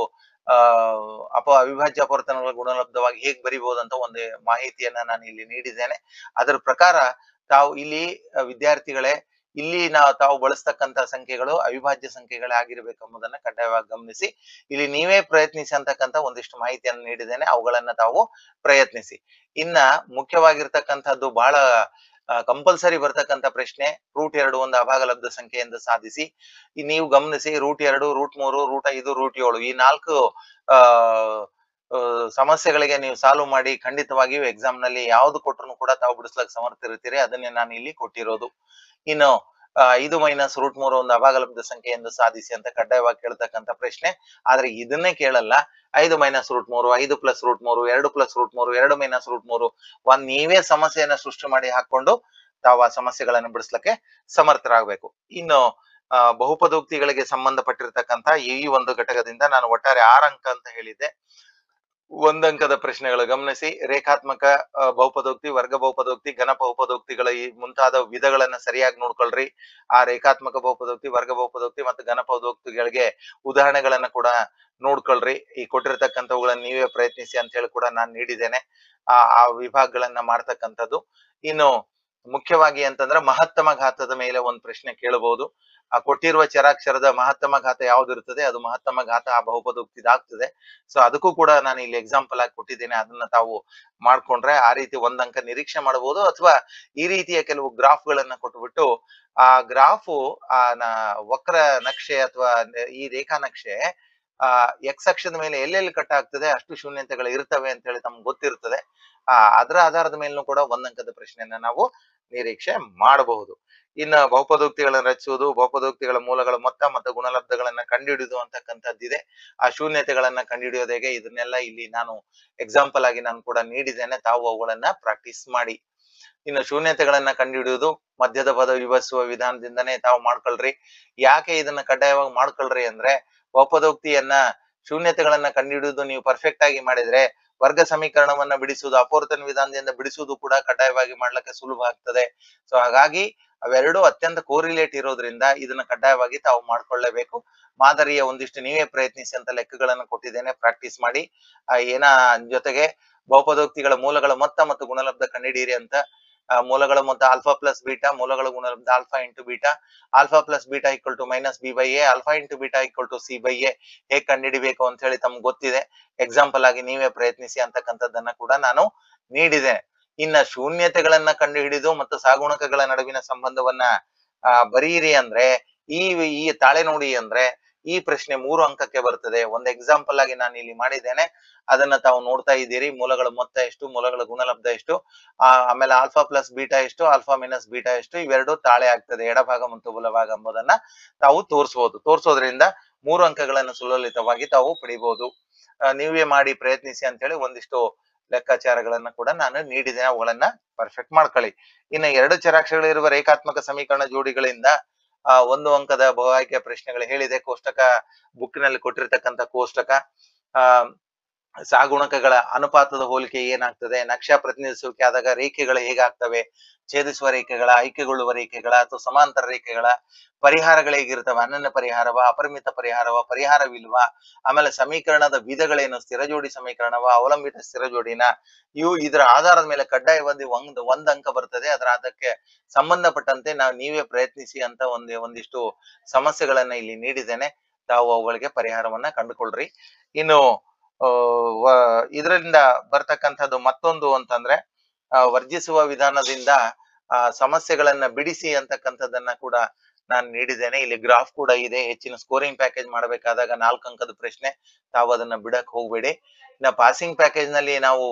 ಅವಿಭಾಜ್ಯ ಅಪವರ್ತನಗಳ ಗುಣಲಬ್ಧವಾಗಿ ಹೇಗೆ ಬರಿಬಹುದು ಅಂತ ಒಂದು ಮಾಹಿತಿಯನ್ನ ನಾನು ಇಲ್ಲಿ ನೀಡಿದ್ದೇನೆ. ಅದರ ಪ್ರಕಾರ ತಾವು ಇಲ್ಲಿ ವಿದ್ಯಾರ್ಥಿಗಳೇ ಇಲ್ಲಿ ತಾವು ಬಳಸ್ತಕ್ಕಂತ ಸಂಖ್ಯೆಗಳು ಅವಿಭಾಜ್ಯ ಸಂಖ್ಯೆಗಳೇ ಆಗಿರ್ಬೇಕೆಂಬುದನ್ನ ಕಡ್ಡಾಯವಾಗಿ ಗಮನಿಸಿ. ಇಲ್ಲಿ ನೀವೇ ಪ್ರಯತ್ನಿಸಿ ಅಂತಕ್ಕಂಥ ಒಂದಿಷ್ಟು ಮಾಹಿತಿಯನ್ನು ನೀಡಿದ್ದೇನೆ, ಅವುಗಳನ್ನ ತಾವು ಪ್ರಯತ್ನಿಸಿ. ಇನ್ನ ಮುಖ್ಯವಾಗಿರ್ತಕ್ಕಂಥದ್ದು ಬಹಳ ಕಂಪಲ್ಸರಿ ಬರ್ತಕ್ಕಂಥ ಪ್ರಶ್ನೆ √2 ಒಂದು ಅಭಾಗಲಬ್ಧ ಸಂಖ್ಯೆ ಎಂದು ಸಾಧಿಸಿ. ನೀವು ಗಮನಿಸಿ, √2, √3, √5, √7 ಈ 4 ಸಮಸ್ಯೆಗಳಿಗೆ ನೀವು ಸಾಲ್ವ್ ಮಾಡಿ ಖಂಡಿತವಾಗಿಯೂ ಎಕ್ಸಾಮ್ ನಲ್ಲಿ ಯಾವ್ದು ಕೊಟ್ಟರು ಕೂಡ ತಾವು ಬಿಡಿಸ್ಲಕ್ ಸಮರ್ಥ ಇರ್ತೀರಿ. ಅದನ್ನೇ ನಾನು ಇಲ್ಲಿ ಕೊಟ್ಟಿರೋದು. ಇನ್ನು 5 - √3 ಒಂದು ಅಭಾಗಲಬ್ಧ ಸಂಖ್ಯೆ ಎಂದು ಸಾಧಿಸಿ ಅಂತ ಕಡ್ಡಾಯವಾಗಿ ಕೇಳ್ತಕ್ಕಂಥ ಪ್ರಶ್ನೆ. ಆದ್ರೆ ಇದನ್ನೇ ಕೇಳಲ್ಲ. 5 - √3, 5 + √3, 2 + √3, 2 - √3 ನೀವೇ ಸಮಸ್ಯೆಯನ್ನ ಸೃಷ್ಟಿ ಮಾಡಿ ಹಾಕೊಂಡು ತಾವು ಆ ಸಮಸ್ಯೆಗಳನ್ನು ಬಿಡಿಸ್ಲಿಕ್ಕೆ ಸಮರ್ಥರಾಗಬೇಕು. ಇನ್ನು ಬಹುಪದೋಕ್ತಿಗಳಿಗೆ ಸಂಬಂಧಪಟ್ಟಿರ್ತಕ್ಕಂಥ ಈ ಒಂದು ಘಟಕದಿಂದ ನಾನು ಒಟ್ಟಾರೆ 6 ಅಂಕ ಅಂತ ಹೇಳಿದ್ದೆ. 1 ಅಂಕದ ಪ್ರಶ್ನೆಗಳು ಗಮನಿಸಿ. ರೇಖಾತ್ಮಕ ಬಹುಪದೋಕ್ತಿ, ವರ್ಗ ಬಹುಪದೋಕ್ತಿ, ಘನ ಬಹುಪದೋಕ್ತಿಗಳ ಈ ಮುಂತಾದ ವಿಧಗಳನ್ನ ಸರಿಯಾಗಿ ನೋಡ್ಕೊಳ್ರಿ. ಆ ರೇಖಾತ್ಮಕ ಬಹುಪದೋಕ್ತಿ, ವರ್ಗ ಬಹುಪದೋಕ್ತಿ ಮತ್ತು ಘನ ಬಹುಪದೋಕ್ತಿಗಳಿಗೆ ಉದಾಹರಣೆಗಳನ್ನ ಕೂಡ ನೋಡ್ಕೊಳ್ರಿ. ಈ ಕೊಟ್ಟಿರ್ತಕ್ಕಂಥವುಗಳನ್ನ ನೀವೇ ಪ್ರಯತ್ನಿಸಿ ಅಂತ ಹೇಳಿ ಕೂಡ ನಾನು ನೀಡಿದ್ದೇನೆ. ಆ ವಿಭಾಗಗಳನ್ನ ಮಾಡ್ತಕ್ಕಂಥದ್ದು. ಇನ್ನು ಮುಖ್ಯವಾಗಿ ಅಂತಂದ್ರೆ ಮಹತ್ತಮ ಘಾತದ ಮೇಲೆ ಒಂದು ಪ್ರಶ್ನೆ ಕೇಳಬಹುದು. ಆ ಕೊಟ್ಟಿರುವ ಚರಾಕ್ಷರದ ಮಹತ್ತಮ ಘಾತ ಯಾವ್ದು ಇರ್ತದೆ ಅದು ಮಹತ್ತಮ ಘಾತ ಆ ಬಹುಪದೋಕ್ತಿದಾಗ್ತದೆ. ಸೊ ಅದಕ್ಕೂ ಕೂಡ ನಾನು ಇಲ್ಲಿ ಎಕ್ಸಾಂಪಲ್ ಆಗಿ ಕೊಟ್ಟಿದ್ದೇನೆ. ಅದನ್ನ ತಾವು ಮಾಡ್ಕೊಂಡ್ರೆ ಆ ರೀತಿ ಒಂದ್ ಅಂಕ ನಿರೀಕ್ಷೆ ಮಾಡಬಹುದು. ಅಥವಾ ಈ ರೀತಿಯ ಕೆಲವು ಗ್ರಾಫ್ ಗಳನ್ನ ಕೊಟ್ಬಿಟ್ಟು ಆ ಗ್ರಾಫು ವಕ್ರ ನಕ್ಷೆ ಅಥವಾ ಈ ರೇಖಾ ನಕ್ಷೆ ಎಕ್ಸ್ ಅಕ್ಷದ ಮೇಲೆ ಎಲ್ಲೆಲ್ಲಿ ಕಟ್ ಆಗ್ತದೆ ಅಷ್ಟು ಶೂನ್ಯತೆಗಳು ಇರ್ತವೆ ಅಂತ ಹೇಳಿ ತಮ್ಗೆ ಗೊತ್ತಿರ್ತದೆ. ಅದರ ಆಧಾರದ ಮೇಲೂ ಕೂಡ ಒಂದಂಕದ ಪ್ರಶ್ನೆಯನ್ನ ನಾವು ನಿರೀಕ್ಷೆ ಮಾಡಬಹುದು. ಇನ್ನು ಬಹುಪದೋಕ್ತಿಗಳನ್ನು ರಚಿಸುವುದು, ಬಹುಪದೋಕ್ತಿಗಳ ಮೂಲಗಳ ಮೊತ್ತ ಮತ್ತು ಗುಣಲಬ್ಧಗಳನ್ನ ಕಂಡುಹಿಡಿದು ಅಂತಕ್ಕಂಥದ್ದಿದೆ. ಆ ಶೂನ್ಯತೆಗಳನ್ನ ಕಂಡುಹಿಡಿಯೋದು ಹೇಗೆ, ಇದನ್ನೆಲ್ಲ ಇಲ್ಲಿ ನಾನು ಎಕ್ಸಾಂಪಲ್ ಆಗಿ ನಾನು ಕೂಡ ನೀಡಿದ್ದೇನೆ. ತಾವು ಅವುಗಳನ್ನ ಪ್ರಾಕ್ಟೀಸ್ ಮಾಡಿ. ಇನ್ನು ಶೂನ್ಯತೆಗಳನ್ನ ಕಂಡುಹಿಡಿಯುವುದು ಮಧ್ಯದ ಪದ ವಿಭಜಿಸುವ ವಿಧಾನದಿಂದನೇ ತಾವು ಮಾಡ್ಕೊಳ್ರಿ. ಯಾಕೆ ಇದನ್ನ ಕಡ್ಡಾಯವಾಗಿ ಮಾಡ್ಕೊಳ್ರಿ ಅಂದ್ರೆ, ಬಹುಪದೋಕ್ತಿಯನ್ನ ಶೂನ್ಯತೆಗಳನ್ನ ಕಂಡುಹಿಡಿಯುವುದು ನೀವು ಪರ್ಫೆಕ್ಟ್ ಆಗಿ ಮಾಡಿದ್ರೆ ವರ್ಗ ಸಮೀಕರಣವನ್ನ ಬಿಡಿಸುವುದು, ಅಪವರ್ತನ ವಿಧಾನದಿಂದ ಬಿಡಿಸುವುದು ಕೂಡ ಕಡ್ಡಾಯವಾಗಿ ಮಾಡ್ಲಿಕ್ಕೆ ಸುಲಭ ಆಗ್ತದೆ. ಸೊ ಹಾಗಾಗಿ ಅವೆರಡು ಅತ್ಯಂತ ಕೋರಿಲೇಟ್ ಇರೋದ್ರಿಂದ ಇದನ್ನ ಕಡ್ಡಾಯವಾಗಿ ತಾವು ಮಾಡ್ಕೊಳ್ಳೇಬೇಕು. ಮಾದರಿಯ ಒಂದಿಷ್ಟು ನೀವೇ ಪ್ರಯತ್ನಿಸಿ ಅಂತ ಲೆಕ್ಕಗಳನ್ನು ಕೊಟ್ಟಿದ್ದೇನೆ, ಪ್ರಾಕ್ಟೀಸ್ ಮಾಡಿ. ಜೊತೆಗೆ ಬಹುಪದೋಕ್ತಿಗಳ ಮೂಲಗಳ ಮೊತ್ತ ಮತ್ತು ಗುಣಲಬ್ಧ ಕಂಡುಹಿಡಿಯಿರಿ ಅಂತ. ಮೂಲಗಳ ಮೊತ್ತ ಆಲ್ಫಾ ಪ್ಲಸ್ ಬೀಟಾ, ಮೂಲಗಳ ಗುಣಲಬ್ಧ alpha into beta, alpha plus beta equal to minus B by A, alpha into beta equal to C by A ಹೇಗೆ ಕಂಡುಹಿಡಿಬೇಕು ಅಂತ ಹೇಳಿ ತಮ್ಗೆ ಗೊತ್ತಿದೆ. ಎಕ್ಸಾಂಪಲ್ ಆಗಿ ನೀವೇ ಪ್ರಯತ್ನಿಸಿ ಅಂತಕ್ಕಂಥದ್ದನ್ನ ಕೂಡ ನಾನು ನೀಡಿದೆ. ಇನ್ನ ಶೂನ್ಯತೆಗಳನ್ನ ಕಂಡುಹಿಡಿದು ಮತ್ತು ಸಾಗುಣಕಗಳ ನಡುವಿನ ಸಂಬಂಧವನ್ನ ಬರೀರಿ ಅಂದ್ರೆ ಈ ತಾಳೆ ನೋಡಿ ಅಂದ್ರೆ ಈ ಪ್ರಶ್ನೆ 3 ಅಂಕಕ್ಕೆ ಬರ್ತದೆ. ಒಂದು ಎಕ್ಸಾಂಪಲ್ ಆಗಿ ನಾನು ಇಲ್ಲಿ ಮಾಡಿದ್ದೇನೆ, ಅದನ್ನ ತಾವು ನೋಡ್ತಾ ಇದ್ದೀರಿ. ಮೂಲಗಳ ಮೊತ್ತ ಎಷ್ಟು, ಮೂಲಗಳ ಗುಣಲಬ್ಧ ಎಷ್ಟು, ಆಮೇಲೆ ಆಲ್ಫಾ ಪ್ಲಸ್ ಬೀಟಾ ಎಷ್ಟು, ಆಲ್ಫಾ ಮೈನಸ್ ಬೀಟಾ ಎಷ್ಟು, ಇವೆರಡು ತಾಳೆ ಆಗ್ತದೆ ಎಡಭಾಗ ಮತ್ತು ಬಲಭಾಗ ಎಂಬುದನ್ನ ತಾವು ತೋರಿಸೋದ್ರಿಂದ 3 ಅಂಕಗಳನ್ನು ಸುಲಲಿತವಾಗಿ ತಾವು ಪಡಿಬಹುದು. ನೀವೇ ಮಾಡಿ ಪ್ರಯತ್ನಿಸಿ ಅಂತ ಹೇಳಿ ಒಂದಿಷ್ಟು ಲೆಕ್ಕಾಚಾರಗಳನ್ನ ಕೂಡ ನಾನು ನೀಡಿದ್ದೇನೆ, ಅವುಗಳನ್ನ ಪರ್ಫೆಕ್ಟ್ ಮಾಡ್ಕೊಳ್ಳಿ. ಇನ್ನು 2 ಚರಾಕ್ಷರಗಳಿರುವ ರೇಖಾತ್ಮಕ ಸಮೀಕರಣ ಜೋಡಿಗಳಿಂದ 1 ಅಂಕದ ಬಹು ಆಯ್ಕೆಯ ಪ್ರಶ್ನೆಗಳು ಹೇಳಿದೆ. ಕೋಷ್ಟಕ ಬುಕ್ ನಲ್ಲಿ ಕೊಟ್ಟಿರ್ತಕ್ಕಂಥ ಕೋಷ್ಟಕ. ಸಾಗುಣಕಗಳ ಅನುಪಾತದ ಹೋಲಿಕೆ ಏನಾಗ್ತದೆ, ನಕ್ಷಾ ಪ್ರತಿನಿಧಿಸುವಿಕೆ ಆದಾಗ ರೇಖೆಗಳು ಹೇಗಾಗ್ತವೆ, ಛೇದಿಸುವ ರೇಖೆಗಳ, ಆಯ್ಕೆಗೊಳ್ಳುವ ರೇಖೆಗಳ ಅಥವಾ ಸಮಾಂತರ ರೇಖೆಗಳ ಪರಿಹಾರಗಳು ಹೇಗಿರ್ತವೆ, ಅನನ್ಯ ಪರಿಹಾರವ, ಅಪರಿಮಿತ ಪರಿಹಾರವ, ಪರಿಹಾರವಿಲ್ವಾ, ಆಮೇಲೆ ಸಮೀಕರಣದ ವಿಧಗಳೇನು, ಸ್ಥಿರ ಜೋಡಿ ಸಮೀಕರಣವ, ಅವಲಂಬಿತ ಸ್ಥಿರ ಜೋಡಿನ, ಇದರ ಆಧಾರದ ಮೇಲೆ ಕಡ್ಡಾಯವಾಗಿ ಒಂದ್ ಅಂಕ ಬರ್ತದೆ. ಅದಕ್ಕೆ ಸಂಬಂಧಪಟ್ಟಂತೆ ನೀವೇ ಪ್ರಯತ್ನಿಸಿ ಅಂತ ಒಂದಿಷ್ಟು ಸಮಸ್ಯೆಗಳನ್ನ ಇಲ್ಲಿ ನೀಡಿದ್ದೇನೆ. ತಾವು ಅವುಗಳಿಗೆ ಪರಿಹಾರವನ್ನ ಕಂಡುಕೊಳ್ರಿ. ಇನ್ನು ಇದರಿಂದ ಬರ್ತಕ್ಕಂಥದ್ದು ಮತ್ತೊಂದು ಅಂತಂದ್ರೆ, ವರ್ಜಿಸುವ ವಿಧಾನದಿಂದ ಸಮಸ್ಯೆಗಳನ್ನ ಬಿಡಿಸಿ ಅಂತಕ್ಕಂಥದ್ದನ್ನ ಕೂಡ ನಾನು ನೀಡಿದ್ದೇನೆ. ಇಲ್ಲಿ ಗ್ರಾಫ್ ಕೂಡ ಇದೆ. ಹೆಚ್ಚಿನ ಸ್ಕೋರಿಂಗ್ ಪ್ಯಾಕೇಜ್ ಮಾಡಬೇಕಾದಾಗ 4 ಅಂಕದ ಪ್ರಶ್ನೆ, ತಾವು ಅದನ್ನ ಬಿಡಕ್ ಹೋಗ್ಬೇಡಿ. ಇನ್ನ ಪಾಸಿಂಗ್ ಪ್ಯಾಕೇಜ್ ನಲ್ಲಿ ನಾವು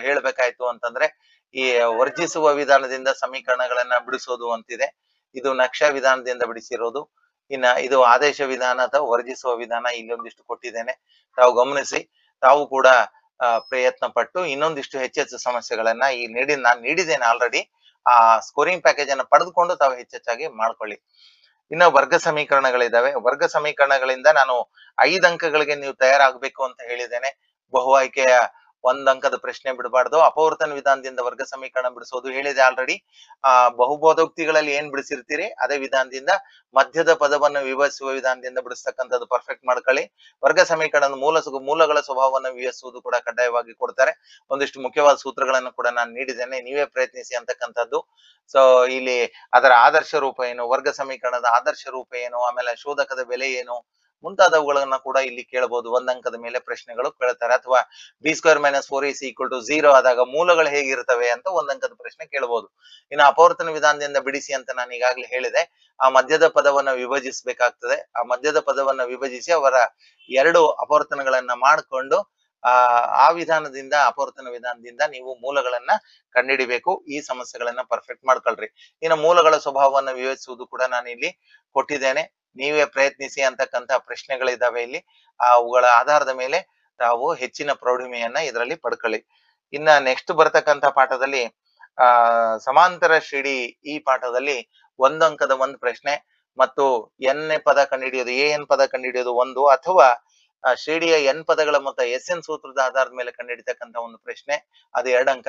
ಹೇಳ್ಬೇಕಾಯ್ತು ಅಂತಂದ್ರೆ, ಈ ವರ್ಜಿಸುವ ವಿಧಾನದಿಂದ ಸಮೀಕರಣಗಳನ್ನ ಬಿಡಿಸೋದು ಅಂತಿದೆ. ಇದು ನಕ್ಷಾ ವಿಧಾನದಿಂದ ಬಿಡಿಸಿರೋದು. ಇನ್ನ ಇದು ಆದೇಶ ವಿಧಾನ ಅಥವಾ ವರ್ಜಿಸುವ ವಿಧಾನ, ಇಲ್ಲೊಂದಿಷ್ಟು ಕೊಟ್ಟಿದ್ದೇನೆ, ತಾವು ಗಮನಿಸಿ. ತಾವು ಕೂಡ ಪ್ರಯತ್ನ ಪಟ್ಟು ಇನ್ನೊಂದಿಷ್ಟು ಹೆಚ್ಚೆಚ್ಚು ಸಮಸ್ಯೆಗಳನ್ನ ನಾನು ನೀಡಿದ್ದೇನೆ ಆಲ್ರೆಡಿ. ಆ ಸ್ಕೋರಿಂಗ್ ಪ್ಯಾಕೇಜ್ ಅನ್ನ ಪಡೆದುಕೊಂಡು ತಾವು ಹೆಚ್ಚೆಚ್ಚಾಗಿ ಮಾಡ್ಕೊಳ್ಳಿ. ಇನ್ನು ವರ್ಗ ಸಮೀಕರಣಗಳಿದಾವೆ. ವರ್ಗ ಸಮೀಕರಣಗಳಿಂದ ನಾನು 5 ಅಂಕಗಳಿಗೆ ನೀವು ತಯಾರಾಗಬೇಕು ಅಂತ ಹೇಳಿದ್ದೇನೆ. ಬಹು ಆಯ್ಕೆಯ 1 ಅಂಕದ ಪ್ರಶ್ನೆ ಬಿಡಬಾರ್ದು. ಅಪವರ್ತನ ವಿಧಾನದಿಂದ ವರ್ಗ ಸಮೀಕರಣ ಬಿಡಿಸೋದು ಹೇಳಿದೆ ಆಲ್ರೆಡಿ. ಬಹುಪದೋಕ್ತಿಗಳಲ್ಲಿ ಏನ್ ಬಿಡಿಸಿರ್ತೀರಿ ಅದೇ ವಿಧಾನದಿಂದ ಮಧ್ಯದ ಪದವನ್ನು ವಿಭಜಿಸುವ ವಿಧಾನದಿಂದ ಬಿಡಿಸ್ತಕ್ಕಂಥದ್ದು ಪರ್ಫೆಕ್ಟ್ ಮಾಡ್ಕೊಳ್ಳಿ. ವರ್ಗ ಸಮೀಕರಣದ ಮೂಲಗಳ ಸ್ವಭಾವವನ್ನು ವಿವರಿಸುವುದು ಕೂಡ ಕಡ್ಡಾಯವಾಗಿ ಕೊಡ್ತಾರೆ. ಒಂದಿಷ್ಟು ಮುಖ್ಯವಾದ ಸೂತ್ರಗಳನ್ನು ಕೂಡ ನಾನು ನೀಡಿದ್ದೇನೆ, ನೀವೇ ಪ್ರಯತ್ನಿಸಿ ಅಂತಕ್ಕಂಥದ್ದು. ಸೊ ಇಲ್ಲಿ ಅದರ ಆದರ್ಶ ರೂಪ ಏನು, ವರ್ಗ ಸಮೀಕರಣದ ಆದರ್ಶ ರೂಪ ಏನು, ಆಮೇಲೆ ಶೋಧಕದ ಬೆಲೆ ಏನು ಮುಂತಾದವುಗಳನ್ನ ಕೂಡ ಇಲ್ಲಿ ಕೇಳಬಹುದು. 1 ಅಂಕದ ಮೇಲೆ ಪ್ರಶ್ನೆಗಳು ಕೇಳ್ತಾರೆ. ಅಥವಾ b² - 4ac = 0 ಆದಾಗ ಮೂಲಗಳು ಹೇಗಿರ್ತವೆ ಅಂತ 1 ಅಂಕದ ಪ್ರಶ್ನೆ ಕೇಳಬಹುದು. ಇನ್ನು ಅಪವರ್ತನ ವಿಧಾನದಿಂದ ಬಿಡಿಸಿ ಅಂತ ನಾನು ಈಗಾಗಲೇ ಹೇಳಿದೆ. ಆ ಮಧ್ಯದ ಪದವನ್ನ ವಿಭಜಿಸಬೇಕಾಗ್ತದೆ. ಆ ಮಧ್ಯದ ಪದವನ್ನ ವಿಭಜಿಸಿ ಅವರ 2 ಅಪವರ್ತನಗಳನ್ನ ಮಾಡಿಕೊಂಡು ಅಪವರ್ತನ ವಿಧಾನದಿಂದ ನೀವು ಮೂಲಗಳನ್ನ ಕಂಡುಹಿಡಿಬೇಕು. ಈ ಸಮಸ್ಯೆಗಳನ್ನ ಪರ್ಫೆಕ್ಟ್ ಮಾಡ್ಕೊಳ್ರಿ. ಇನ್ನು ಮೂಲಗಳ ಸ್ವಭಾವವನ್ನು ವಿವರಿಸುವುದು ಕೂಡ ನಾನು ಇಲ್ಲಿ ಕೊಟ್ಟಿದ್ದೇನೆ, ನೀವೇ ಪ್ರಯತ್ನಿಸಿ ಅಂತಕ್ಕಂಥ ಪ್ರಶ್ನೆಗಳಿದ್ದಾವೆ ಇಲ್ಲಿ. ಅವುಗಳ ಆಧಾರದ ಮೇಲೆ ತಾವು ಹೆಚ್ಚಿನ ಪ್ರೌಢಿಮೆಯನ್ನ ಇದರಲ್ಲಿ ಪಡ್ಕೊಳ್ಳಿ. ಇನ್ನ ನೆಕ್ಸ್ಟ್ ಬರ್ತಕ್ಕಂಥ ಪಾಠದಲ್ಲಿ ಸಮಾಂತರ ಶ್ರೇಣಿ, ಈ ಪಾಠದಲ್ಲಿ 1 ಅಂಕದ 1 ಪ್ರಶ್ನೆ ಮತ್ತು ಎನ್ ಪದ ಕಂಡುಹಿಡಿಯೋದು, ಎನ್ ಪದ ಕಂಡುಹಿಡಿಯೋದು 1, ಅಥವಾ ಶ್ರೇಣಿಯ ಎನ್ ಪದಗಳ ಮೊತ್ತ SN ಸೂತ್ರದ ಆಧಾರದ ಮೇಲೆ ಕಂಡುಹಿಡಿತಕ್ಕಂಥ ಒಂದು ಪ್ರಶ್ನೆ, ಅದು 2 ಅಂಕ.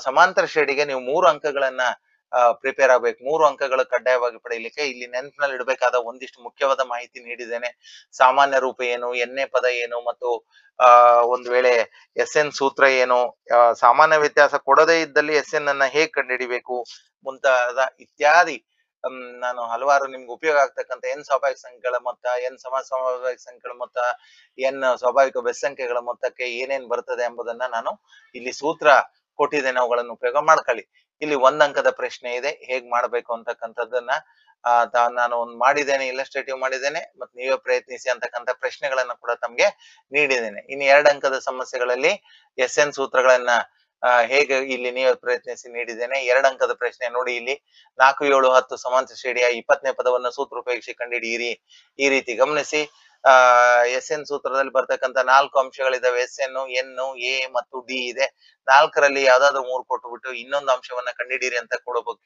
ಸಮಾಂತರ ಶ್ರೇಣಿಗೆ ನೀವು 3 ಅಂಕಗಳನ್ನ ಪ್ರಿಪೇರ್ ಆಗ್ಬೇಕು. 3 ಅಂಕಗಳು ಕಡ್ಡಾಯವಾಗಿ ಪಡೆಯಲಿಕ್ಕೆ ಇಲ್ಲಿ ನೆನಪಿನಲ್ಲಿ ಇಡಬೇಕಾದ ಒಂದಿಷ್ಟು ಮುಖ್ಯವಾದ ಮಾಹಿತಿ ನೀಡಿದ್ದೇನೆ. ಸಾಮಾನ್ಯ ರೂಪ ಏನು, ಎನ್ನೇ ಪದ ಏನು, ಮತ್ತು ಒಂದು ವೇಳೆ SN ಸೂತ್ರ ಏನು, ಸಾಮಾನ್ಯ ವ್ಯತ್ಯಾಸ ಕೊಡದೇ ಇದ್ದಲ್ಲಿ SN ಅನ್ನ ಹೇಗೆ ಕಂಡುಹಿಡಿಬೇಕು ಮುಂತಾದ ಇತ್ಯಾದಿ ನಾನು ಹಲವಾರು ನಿಮ್ಗೆ ಉಪಯೋಗ ಆಗ್ತಕ್ಕಂಥ n ಸ್ವಾಭಾವಿಕ ಸಂಖ್ಯೆಗಳ ಮೊತ್ತ, n ಸ್ವಾಭಾವಿಕ ಸಂಖ್ಯೆಗಳ ಮೊತ್ತ, n ಸ್ವಾಭಾವಿಕ ಬೆಸ ಸಂಖ್ಯೆಗಳ ಮೊತ್ತಕ್ಕೆ ಏನೇನ್ ಬರ್ತದೆ ಎಂಬುದನ್ನ ನಾನು ಇಲ್ಲಿ ಸೂತ್ರ ಕೊಟ್ಟಿದ್ದೇನೆ, ಅವುಗಳನ್ನು ಉಪಯೋಗ ಮಾಡ್ಕೊಳ್ಳಿ. ಇಲ್ಲಿ 1 ಅಂಕದ ಪ್ರಶ್ನೆ ಇದೆ, ಹೇಗ್ ಮಾಡ್ಬೇಕು ಅಂತಕ್ಕಂಥದ್ದನ್ನ ನಾನು ಒಂದು ಮಾಡಿದ್ದೇನೆ, ಇಲ್ಲಸ್ಟ್ರೇಟಿವ್ ಮಾಡಿದ್ದೇನೆ, ಮತ್ತೆ ನೀವೇ ಪ್ರಯತ್ನಿಸಿ ಅಂತಕ್ಕಂಥ ಪ್ರಶ್ನೆಗಳನ್ನ ಕೂಡ ತಮ್ಗೆ ನೀಡಿದ್ದೇನೆ. ಇನ್ನು 2 ಅಂಕದ ಸಮಸ್ಯೆಗಳಲ್ಲಿ SN ಸೂತ್ರಗಳನ್ನ ಹೇಗೆ ಇಲ್ಲಿ ನೀವೇ ಪ್ರಯತ್ನಿಸಿ ನೀಡಿದ್ದೇನೆ. 2 ಅಂಕದ ಪ್ರಶ್ನೆ ನೋಡಿ, ಇಲ್ಲಿ 4, 7, 10 ಸಮಾಂತರ ಶ್ರೇಣಿಯ 20ನೇ ಪದವನ್ನು ಸೂತ್ರ ಉಪಯೋಗಿಸಿ ಕಂಡುಹಿಡಿಯಿರಿ. ಈ ರೀತಿ ಗಮನಿಸಿ, SN ಸೂತ್ರದಲ್ಲಿ ಬರ್ತಕ್ಕಂಥ 4 ಅಂಶಗಳಿದಾವೆ. SN, N, A ಮತ್ತು D ಇದೆ. 4ರಲ್ಲಿ ಯಾವ್ದಾದ್ರು 3 ಕೊಟ್ಟುಬಿಟ್ಟು ಇನ್ನೊಂದು ಅಂಶವನ್ನ ಕಂಡುಹಿಡಿಯಿರಿ ಅಂತ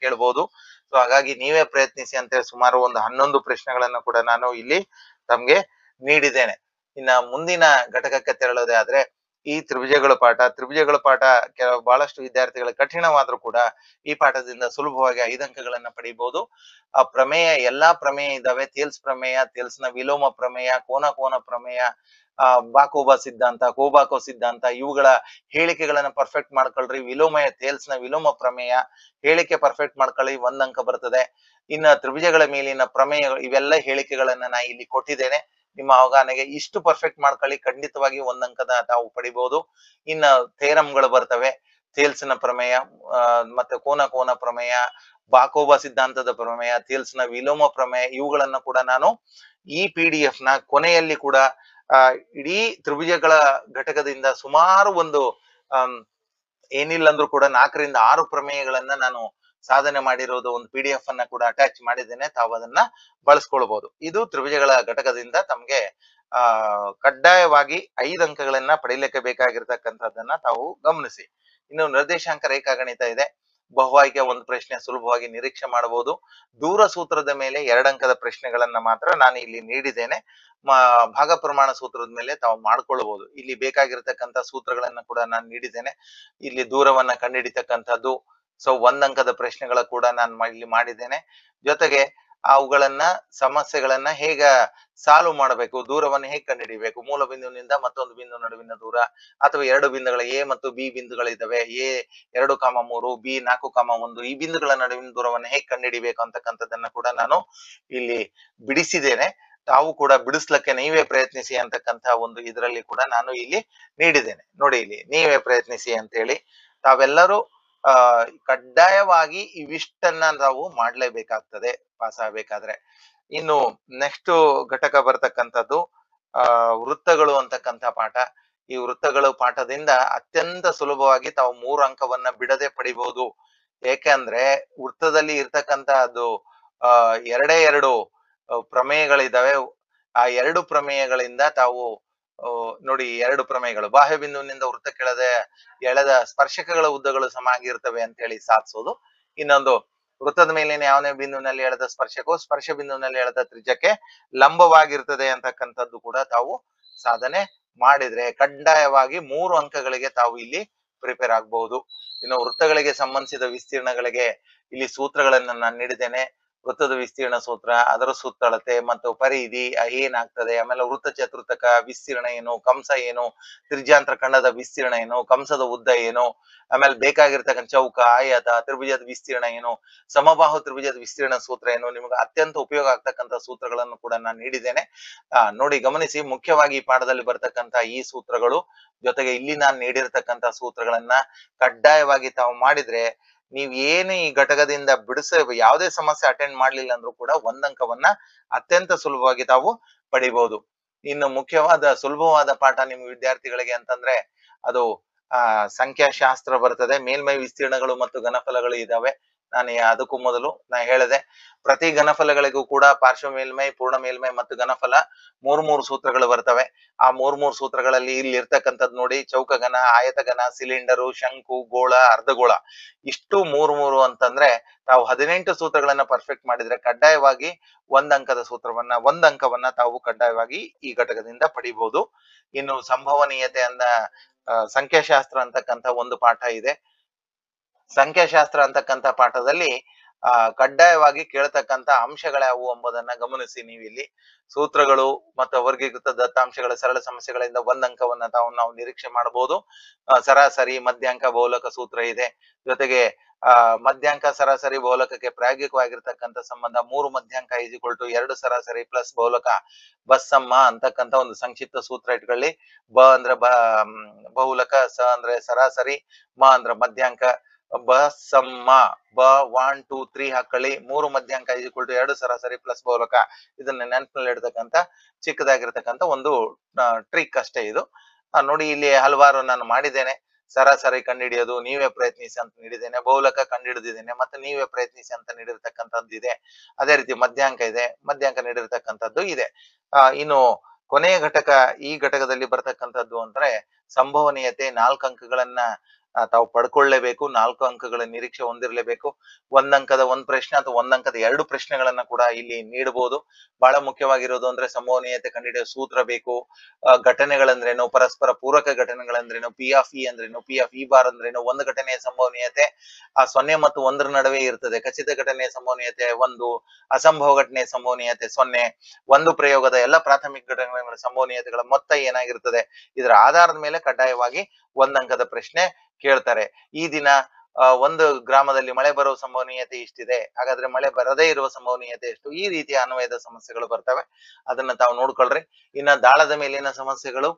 ಕೇಳ್ಬೋದು. ಸೊ ಹಾಗಾಗಿ ನೀವೇ ಪ್ರಯತ್ನಿಸಿ ಅಂತೇಳಿ ಸುಮಾರು ಒಂದು 11 ಪ್ರಶ್ನೆಗಳನ್ನ ಕೂಡ ನಾನು ಇಲ್ಲಿ ತಮ್ಗೆ ನೀಡಿದ್ದೇನೆ. ಇನ್ನ ಮುಂದಿನ ಘಟಕಕ್ಕೆ ತೆರಳೋದೇ ಆದ್ರೆ ಈ ತ್ರಿಭುಜಗಳ ಪಾಠ ಬಹಳಷ್ಟು ವಿದ್ಯಾರ್ಥಿಗಳ ಕಠಿಣವಾದ್ರೂ ಕೂಡ ಈ ಪಾಠದಿಂದ ಸುಲಭವಾಗಿ 5 ಅಂಕಗಳನ್ನ ಪಡಿಬಹುದು. ಪ್ರಮೇಯ, ಎಲ್ಲಾ ಪ್ರಮೇಯ ಇದಾವೆ. ಥೇಲ್ಸ್ ಪ್ರಮೇಯ, ಥೇಲ್ಸ್ ನ ವಿಲೋಮ ಪ್ರಮೇಯ, ಕೋನ ಪ್ರಮೇಯ, ಬಾಕೋಬಾ ಸಿದ್ಧಾಂತ, ಕೋಬಾಕೋ ಸಿದ್ಧಾಂತ, ಇವುಗಳ ಹೇಳಿಕೆಗಳನ್ನ ಪರ್ಫೆಕ್ಟ್ ಮಾಡ್ಕೊಳ್ರಿ. ಥೇಲ್ಸ್ ನ ವಿಲೋಮ ಪ್ರಮೇಯ ಹೇಳಿಕೆ ಪರ್ಫೆಕ್ಟ್ ಮಾಡ್ಕೊಳ್ಳಿ, 1 ಅಂಕ ಬರ್ತದೆ. ಇನ್ನ ತ್ರಿಭುಜಗಳ ಮೇಲಿನ ಪ್ರಮೇಯಗಳು, ಇವೆಲ್ಲ ಹೇಳಿಕೆಗಳನ್ನ ನಾ ಇಲ್ಲಿ ಕೊಟ್ಟಿದ್ದೇನೆ. ನಿಮ್ಮ ಅವಗಾಹನೆಗೆ ಇಷ್ಟು ಪರ್ಫೆಕ್ಟ್ ಮಾಡ್ಕೊಳ್ಳಿ, ಖಂಡಿತವಾಗಿ 1 ಅಂಕದ ತಾವು ಪಡಿಬಹುದು. ಇನ್ನ ಥೇರಮ್ಗಳು ಬರ್ತವೆ, ಥೇಲ್ಸ್ ನ ಪ್ರಮೇಯ, ಮತ್ತೆ ಕೋನ ಪ್ರಮೇಯ, ಬಾಕೋಬಾ ಸಿದ್ಧಾಂತದ ಪ್ರಮೇಯ, ಥೇಲ್ಸ್ ನ ವಿಲೋಮ ಪ್ರಮೇಯ, ಇವುಗಳನ್ನ ಕೂಡ ನಾನು ಈ PDF ನ ಕೊನೆಯಲ್ಲಿ ಕೂಡ ಇಡೀ ತ್ರಿಭುಜಗಳ ಘಟಕದಿಂದ ಸುಮಾರು ಒಂದು ಏನಿಲ್ಲ ಅಂದ್ರೂ ಕೂಡ 4 ರಿಂದ 6 ಪ್ರಮೇಯಗಳನ್ನ ನಾನು ಸಾಧನೆ ಮಾಡಿರೋದು ಒಂದು PDF ಅನ್ನ ಕೂಡ ಅಟ್ಯಾಚ್ ಮಾಡಿದ್ದೇನೆ. ತಾವು ಅದನ್ನ ಬಳಸ್ಕೊಳ್ಬಹುದು. ಇದು ತ್ರಿಭುಜಗಳ ಘಟಕದಿಂದ ತಮ್ಗೆ ಕಡ್ಡಾಯವಾಗಿ 5 ಅಂಕಗಳನ್ನ ಪಡೆಯಲಿಕ್ಕೆ ಬೇಕಾಗಿರ್ತಕ್ಕಂಥದ್ದನ್ನ ತಾವು ಗಮನಿಸಿ. ಇನ್ನು ನಿರ್ದೇಶಾಂಕ ರೇಖಾಗಣಿತ ಇದೆ. ಬಹುಆಯ್ಕೆ ಒಂದು ಪ್ರಶ್ನೆ ಸುಲಭವಾಗಿ ನಿರೀಕ್ಷೆ ಮಾಡಬಹುದು. ದೂರ ಸೂತ್ರದ ಮೇಲೆ 2 ಅಂಕದ ಪ್ರಶ್ನೆಗಳನ್ನ ಮಾತ್ರ ನಾನು ಇಲ್ಲಿ ನೀಡಿದ್ದೇನೆ. ಭಾಗ ಪ್ರಮಾಣ ಸೂತ್ರದ ಮೇಲೆ ತಾವು ಮಾಡ್ಕೊಳ್ಬಹುದು. ಇಲ್ಲಿ ಬೇಕಾಗಿರ್ತಕ್ಕಂಥ ಸೂತ್ರಗಳನ್ನ ಕೂಡ ನಾನು ನೀಡಿದ್ದೇನೆ. ಇಲ್ಲಿ ದೂರವನ್ನ ಕಂಡುಹಿಡಿತಕ್ಕಂಥದ್ದು, ಸೊ 1 ಅಂಕದ ಪ್ರಶ್ನೆಗಳ ಕೂಡ ನಾನು ಇಲ್ಲಿ ಮಾಡಿದ್ದೇನೆ. ಜೊತೆಗೆ ಅವುಗಳನ್ನ ಸಮಸ್ಯೆಗಳನ್ನ ಹೇಗ ಸಾಲ್ವ್ ಮಾಡಬೇಕು, ದೂರವನ್ನು ಹೇಗೆ ಕಂಡುಹಿಡಿಯಬೇಕು, ಮೂಲ ಬಿಂದುವಿನಿಂದ ಮತ್ತೊಂದು ಬಿಂದು ನಡುವಿನ ದೂರ, ಅಥವಾ 2 ಬಿಂದುಗಳ A ಮತ್ತು B ಬಿಂದುಗಳಿದ್ದಾವೆ, A 2,3, B 4,1, ಈ ಬಿಂದುಗಳ ನಡುವಿನ ದೂರವನ್ನು ಹೇಗೆ ಕಂಡುಹಿಡಿಬೇಕು ಅಂತಕ್ಕಂಥದ್ದನ್ನ ಕೂಡ ನಾನು ಇಲ್ಲಿ ಬಿಡಿಸಿದ್ದೇನೆ. ತಾವು ಕೂಡ ಬಿಡಿಸ್ಲಿಕ್ಕೆ ನೀವೇ ಪ್ರಯತ್ನಿಸಿ ಅಂತಕ್ಕಂಥ ಒಂದು ಇದರಲ್ಲಿ ಕೂಡ ನಾನು ಇಲ್ಲಿ ನೀಡಿದ್ದೇನೆ. ನೋಡಿ, ಇಲ್ಲಿ ನೀವೇ ಪ್ರಯತ್ನಿಸಿ ಅಂತ ಹೇಳಿ ತಾವೆಲ್ಲರೂ ಕಡ್ಡಾಯವಾಗಿ ಇವಿಷ್ಟನ್ನ ನಾವು ಮಾಡ್ಲೇಬೇಕಾಗ್ತದೆ ಪಾಸ್ ಆಗ್ಬೇಕಾದ್ರೆ. ಇನ್ನು ನೆಕ್ಸ್ಟ್ ಘಟಕ ಬರ್ತಕ್ಕಂಥದ್ದು ವೃತ್ತಗಳು ಅಂತಕ್ಕಂಥ ಪಾಠ. ಈ ವೃತ್ತಗಳು ಪಾಠದಿಂದ ಅತ್ಯಂತ ಸುಲಭವಾಗಿ ತಾವು 3 ಅಂಕವನ್ನ ಬಿಡದೆ ಪಡಿಬಹುದು. ಏಕೆಂದ್ರೆ ವೃತ್ತದಲ್ಲಿ ಇರ್ತಕ್ಕಂಥ ಅದು 2 ಪ್ರಮೇಯಗಳಿದಾವೆ. ಆ 2 ಪ್ರಮೇಯಗಳಿಂದ ತಾವು ನೋಡಿ, 2 ಪ್ರಮೇಯಗಳು ಬಾಹ್ಯ ಬಿಂದುವಿನಿಂದ ವೃತ್ತಕ್ಕೆ ಎಳೆದ ಸ್ಪರ್ಶಕಗಳ ಉದ್ದಗಳು ಸಮ ಆಗಿರ್ತವೆ ಅಂತ ಹೇಳಿ ಸಾಧಿಸೋದು. ಇನ್ನೊಂದು, ವೃತ್ತದ ಮೇಲಿನ ಯಾವನೇ ಬಿಂದುವಿನಲ್ಲಿ ಎಳೆದ ಸ್ಪರ್ಶಕವು ಸ್ಪರ್ಶ ಬಿಂದುವಿನಲ್ಲಿ ಎಳೆದ ತ್ರಿಜ್ಯಕ್ಕೆ ಲಂಬವಾಗಿರ್ತದೆ ಅಂತಕ್ಕಂಥದ್ದು ಕೂಡ ತಾವು ಸಾಧನೆ ಮಾಡಿದ್ರೆ ಕಡ್ಡಾಯವಾಗಿ 3 ಅಂಕಗಳಿಗೆ ತಾವು ಇಲ್ಲಿ ಪ್ರಿಪೇರ್ ಆಗಬಹುದು. ಇನ್ನು ವೃತ್ತಗಳಿಗೆ ಸಂಬಂಧಿಸಿದ ವಿಸ್ತೀರ್ಣಗಳಿಗೆ ಇಲ್ಲಿ ಸೂತ್ರಗಳನ್ನ ನಾನು ನೀಡಿದ್ದೇನೆ. ವೃತ್ತದ ವಿಸ್ತೀರ್ಣ ಸೂತ್ರ, ಅದರ ಸುತ್ತಳತೆ ಮತ್ತು ಪರಿಧಿ ಏನಾಗ್ತದೆ, ಆಮೇಲೆ ವೃತ್ತ ಚತುರ್ಥಕ ವಿಸ್ತೀರ್ಣ ಏನು, ಕಂಸ ಏನು, ತ್ರಿಜ್ಯಾಂತರ ಖಂಡದ ವಿಸ್ತೀರ್ಣ ಏನು, ಕಂಸದ ಉದ್ದ ಏನು, ಆಮೇಲೆ ಬೇಕಾಗಿರ್ತಕ್ಕಂಥ ಚೌಕ, ಆಯತ, ತ್ರಿಭುಜದ ವಿಸ್ತೀರ್ಣ ಏನು, ಸಮಬಾಹು ತ್ರಿಭುಜದ ವಿಸ್ತೀರ್ಣ ಸೂತ್ರ ಏನು, ನಿಮಗೆ ಅತ್ಯಂತ ಉಪಯೋಗ ಆಗ್ತಕ್ಕಂಥ ಸೂತ್ರಗಳನ್ನು ಕೂಡ ನಾನು ನೀಡಿದ್ದೇನೆ. ನೋಡಿ, ಗಮನಿಸಿ, ಮುಖ್ಯವಾಗಿ ಈ ಪಾಠದಲ್ಲಿ ಬರ್ತಕ್ಕಂಥ ಈ ಸೂತ್ರಗಳು ಜೊತೆಗೆ ಇಲ್ಲಿ ನಾನು ನೀಡಿರ್ತಕ್ಕಂಥ ಸೂತ್ರಗಳನ್ನ ಕಡ್ಡಾಯವಾಗಿ ತಾವು ಮಾಡಿದ್ರೆ ನೀವ್ ಏನು ಈ ಘಟಕದಿಂದ ಯಾವುದೇ ಸಮಸ್ಯೆ ಅಟೆಂಡ್ ಮಾಡ್ಲಿಲ್ಲ ಅಂದ್ರೂ ಕೂಡ 1 ಅಂಕವನ್ನ ಅತ್ಯಂತ ಸುಲಭವಾಗಿ ತಾವು ಪಡಿಬಹುದು. ಇನ್ನು ಮುಖ್ಯವಾದ ಸುಲಭವಾದ ಪಾಠ ನಿಮ್ ವಿದ್ಯಾರ್ಥಿಗಳಿಗೆ ಅಂತಂದ್ರೆ ಅದು ಸಂಖ್ಯಾಶಾಸ್ತ್ರ ಬರ್ತದೆ. ಮೇಲ್ಮೈ ವಿಸ್ತೀರ್ಣಗಳು ಮತ್ತು ಘನಫಲಗಳು ಇದಾವೆ. ನಾನು ಅದಕ್ಕೂ ಮೊದಲು ನಾ ಹೇಳಿದೆ, ಪ್ರತಿ ಘನಫಲಗಳಿಗೂ ಕೂಡ ಪಾರ್ಶ್ವ ಮೇಲ್ಮೈ, ಪೂರ್ಣ ಮೇಲ್ಮೈ ಮತ್ತು ಘನಫಲ 3 ಸೂತ್ರಗಳು ಬರ್ತವೆ. ಆ 3 ಸೂತ್ರಗಳಲ್ಲಿ ಇಲ್ಲಿ ಇರ್ತಕ್ಕಂಥದ್ದು ನೋಡಿ, ಚೌಕಘನ, ಆಯತಘನ, ಸಿಲಿಂಡರು, ಶಂಕು, ಗೋಳ, ಅರ್ಧಗೋಳ, ಇಷ್ಟು 3 ಅಂತಂದ್ರೆ ತಾವು 18 ಸೂತ್ರಗಳನ್ನ ಪರ್ಫೆಕ್ಟ್ ಮಾಡಿದ್ರೆ ಕಡ್ಡಾಯವಾಗಿ 1 ಅಂಕವನ್ನ ತಾವು ಕಡ್ಡಾಯವಾಗಿ ಈ ಘಟಕದಿಂದ ಪಡಿಬಹುದು. ಇನ್ನು ಸಂಭವನೀಯತೆ ಸಂಖ್ಯಾಶಾಸ್ತ್ರ ಅಂತಕ್ಕಂಥ ಒಂದು ಪಾಠ ಇದೆ. ಸಂಖ್ಯಾಶಾಸ್ತ್ರ ಅಂತಕ್ಕಂಥ ಪಾಠದಲ್ಲಿ ಕಡ್ಡಾಯವಾಗಿ ಕೇಳ್ತಕ್ಕಂತ ಅಂಶಗಳ್ಯಾವು ಎಂಬುದನ್ನ ಗಮನಿಸಿ. ನೀವಿಲ್ಲಿ ಸೂತ್ರಗಳು ಮತ್ತು ವರ್ಗೀಕೃತ ದತ್ತಾಂಶಗಳ ಸರಳ ಸಮಸ್ಯೆಗಳಿಂದ ಒಂದ್ ಅಂಕವನ್ನ ನಾವು ನಿರೀಕ್ಷೆ ಮಾಡಬಹುದು. ಸರಾಸರಿ, ಮಧ್ಯಾಂಕ, ಬಹುಲಕ ಸೂತ್ರ ಇದೆ. ಜೊತೆಗೆ ಮಧ್ಯಾಂಕ, ಸರಾಸರಿ, ಬಹುಲಕಕ್ಕೆ ಪ್ರಾಯೋಗಿಕವಾಗಿರ್ತಕ್ಕಂಥ ಸಂಬಂಧ 3 ಮಧ್ಯಾಂಕ = 2 ಸರಾಸರಿ ಪ್ಲಸ್ ಬಹುಲಕ ಬಸ್ಸಮ್ಮ ಅಂತಕ್ಕಂಥ ಒಂದು ಸಂಕ್ಷಿಪ್ತ ಸೂತ್ರ ಇಟ್ಕೊಳ್ಳಿ. ಬ ಅಂದ್ರೆ ಬಹುಲಕ, ಸ ಅಂದ್ರೆ ಸರಾಸರಿ, ಮ ಅಂದ್ರೆ ಮಧ್ಯಾಂಕ, ಬಸ್ಸಮ್ಮ ಬ 1 2 3 ಹಾಕೊಳ್ಳಿ. 3 ಮಧ್ಯಾಂಕ = 2 ಸರಾಸರಿ ಪ್ಲಸ್ ಬಹುಲಕ. ಇದನ್ನ ನೆನಪಿನಲ್ಲಿ ಇಡ್ತಕ್ಕಂಥ ಚಿಕ್ಕದಾಗಿರ್ತಕ್ಕಂಥ ಒಂದು ಟ್ರಿಕ್ ಅಷ್ಟೇ ಇದು. ನೋಡಿ, ಇಲ್ಲಿ ಹಲವಾರು ನಾನು ಮಾಡಿದ್ದೇನೆ. ಸರಾಸರಿ ಕಂಡುಹಿಡಿಯೋದು ನೀವೇ ಪ್ರಯತ್ನಿಸಿ ಅಂತ ನೀಡಿದ್ದೇನೆ, ಬಹುಲಕ ಕಂಡುಹಿಡಿದಿದ್ದೇನೆ, ಮತ್ತೆ ನೀವೇ ಪ್ರಯತ್ನಿಸಿ ಅಂತ ನೀಡಿರ್ತಕ್ಕಂಥದ್ದು ಇದೆ. ಅದೇ ರೀತಿ ಮಧ್ಯಾಂಕ ಇದೆ, ಮಧ್ಯಾಂಕ ನೀಡಿರ್ತಕ್ಕಂಥದ್ದು ಇದೆ. ಇನ್ನು ಕೊನೆಯ ಘಟಕ, ಈ ಘಟಕದಲ್ಲಿ ಬರ್ತಕ್ಕಂಥದ್ದು ಅಂದ್ರೆ ಸಂಭವನೀಯತೆ. 4 ಅಂಕಗಳನ್ನ ತಾವು ಪಡ್ಕೊಳ್ಳೇಬೇಕು. 4 ಅಂಕಗಳ ನಿರೀಕ್ಷೆ ಹೊಂದಿರಲೇಬೇಕು. 1 ಅಂಕದ 1 ಪ್ರಶ್ನೆ ಅಥವಾ 1 ಅಂಕದ 2 ಪ್ರಶ್ನೆಗಳನ್ನ ಕೂಡ ಇಲ್ಲಿ ನೀಡಬಹುದು. ಬಹಳ ಮುಖ್ಯವಾಗಿರೋದು ಅಂದ್ರೆ ಸಂಭವನೀಯತೆ ಕಂಡುಹಿಡಿಯೋ ಸೂತ್ರ ಬೇಕು. ಘಟನೆಗಳಂದ್ರೇನು, ಪರಸ್ಪರ ಪೂರಕ ಘಟನೆಗಳಂದ್ರೇನು, ಪಿ ಆಫ್ ಇ ಅಂದ್ರೇನು, ಪಿ ಆಫ್ ಇ ಬಾರ್ ಅಂದ್ರೇನು, ಒಂದು ಘಟನೆಯ ಸಂಭವನೀಯತೆ 0 ಮತ್ತು 1 ನಡುವೆ ಇರ್ತದೆ. ಖಚಿತ ಘಟನೆಯ ಸಂಭವನೀಯತೆ 1, ಅಸಂಭವ ಘಟನೆಯ ಸಂಭವನೀಯತೆ 0. ಒಂದು ಪ್ರಯೋಗದ ಎಲ್ಲ ಪ್ರಾಥಮಿಕ ಘಟನೆಗಳ ಸಂಭವನೀಯತೆಗಳ ಮೊತ್ತ ಏನಾಗಿರ್ತದೆ, ಇದರ ಆಧಾರದ ಮೇಲೆ ಕಡ್ಡಾಯವಾಗಿ 1 ಅಂಕದ ಪ್ರಶ್ನೆ ಕೇಳ್ತಾರೆ. ಈ ದಿನ 1 ಗ್ರಾಮದಲ್ಲಿ ಮಳೆ ಬರುವ ಸಂಭವನೀಯತೆ ಇಷ್ಟಿದೆ, ಹಾಗಾದ್ರೆ ಮಳೆ ಬರದೇ ಇರುವ ಸಂಭವನೀಯತೆ ಎಷ್ಟು? ಈ ರೀತಿಯ ಅನ್ವಯದ ಸಮಸ್ಯೆಗಳು ಬರ್ತವೆ, ಅದನ್ನ ತಾವು ನೋಡ್ಕೊಳ್ರಿ. ಇನ್ನ ದಾಳದ ಮೇಲಿನ ಸಮಸ್ಯೆಗಳು,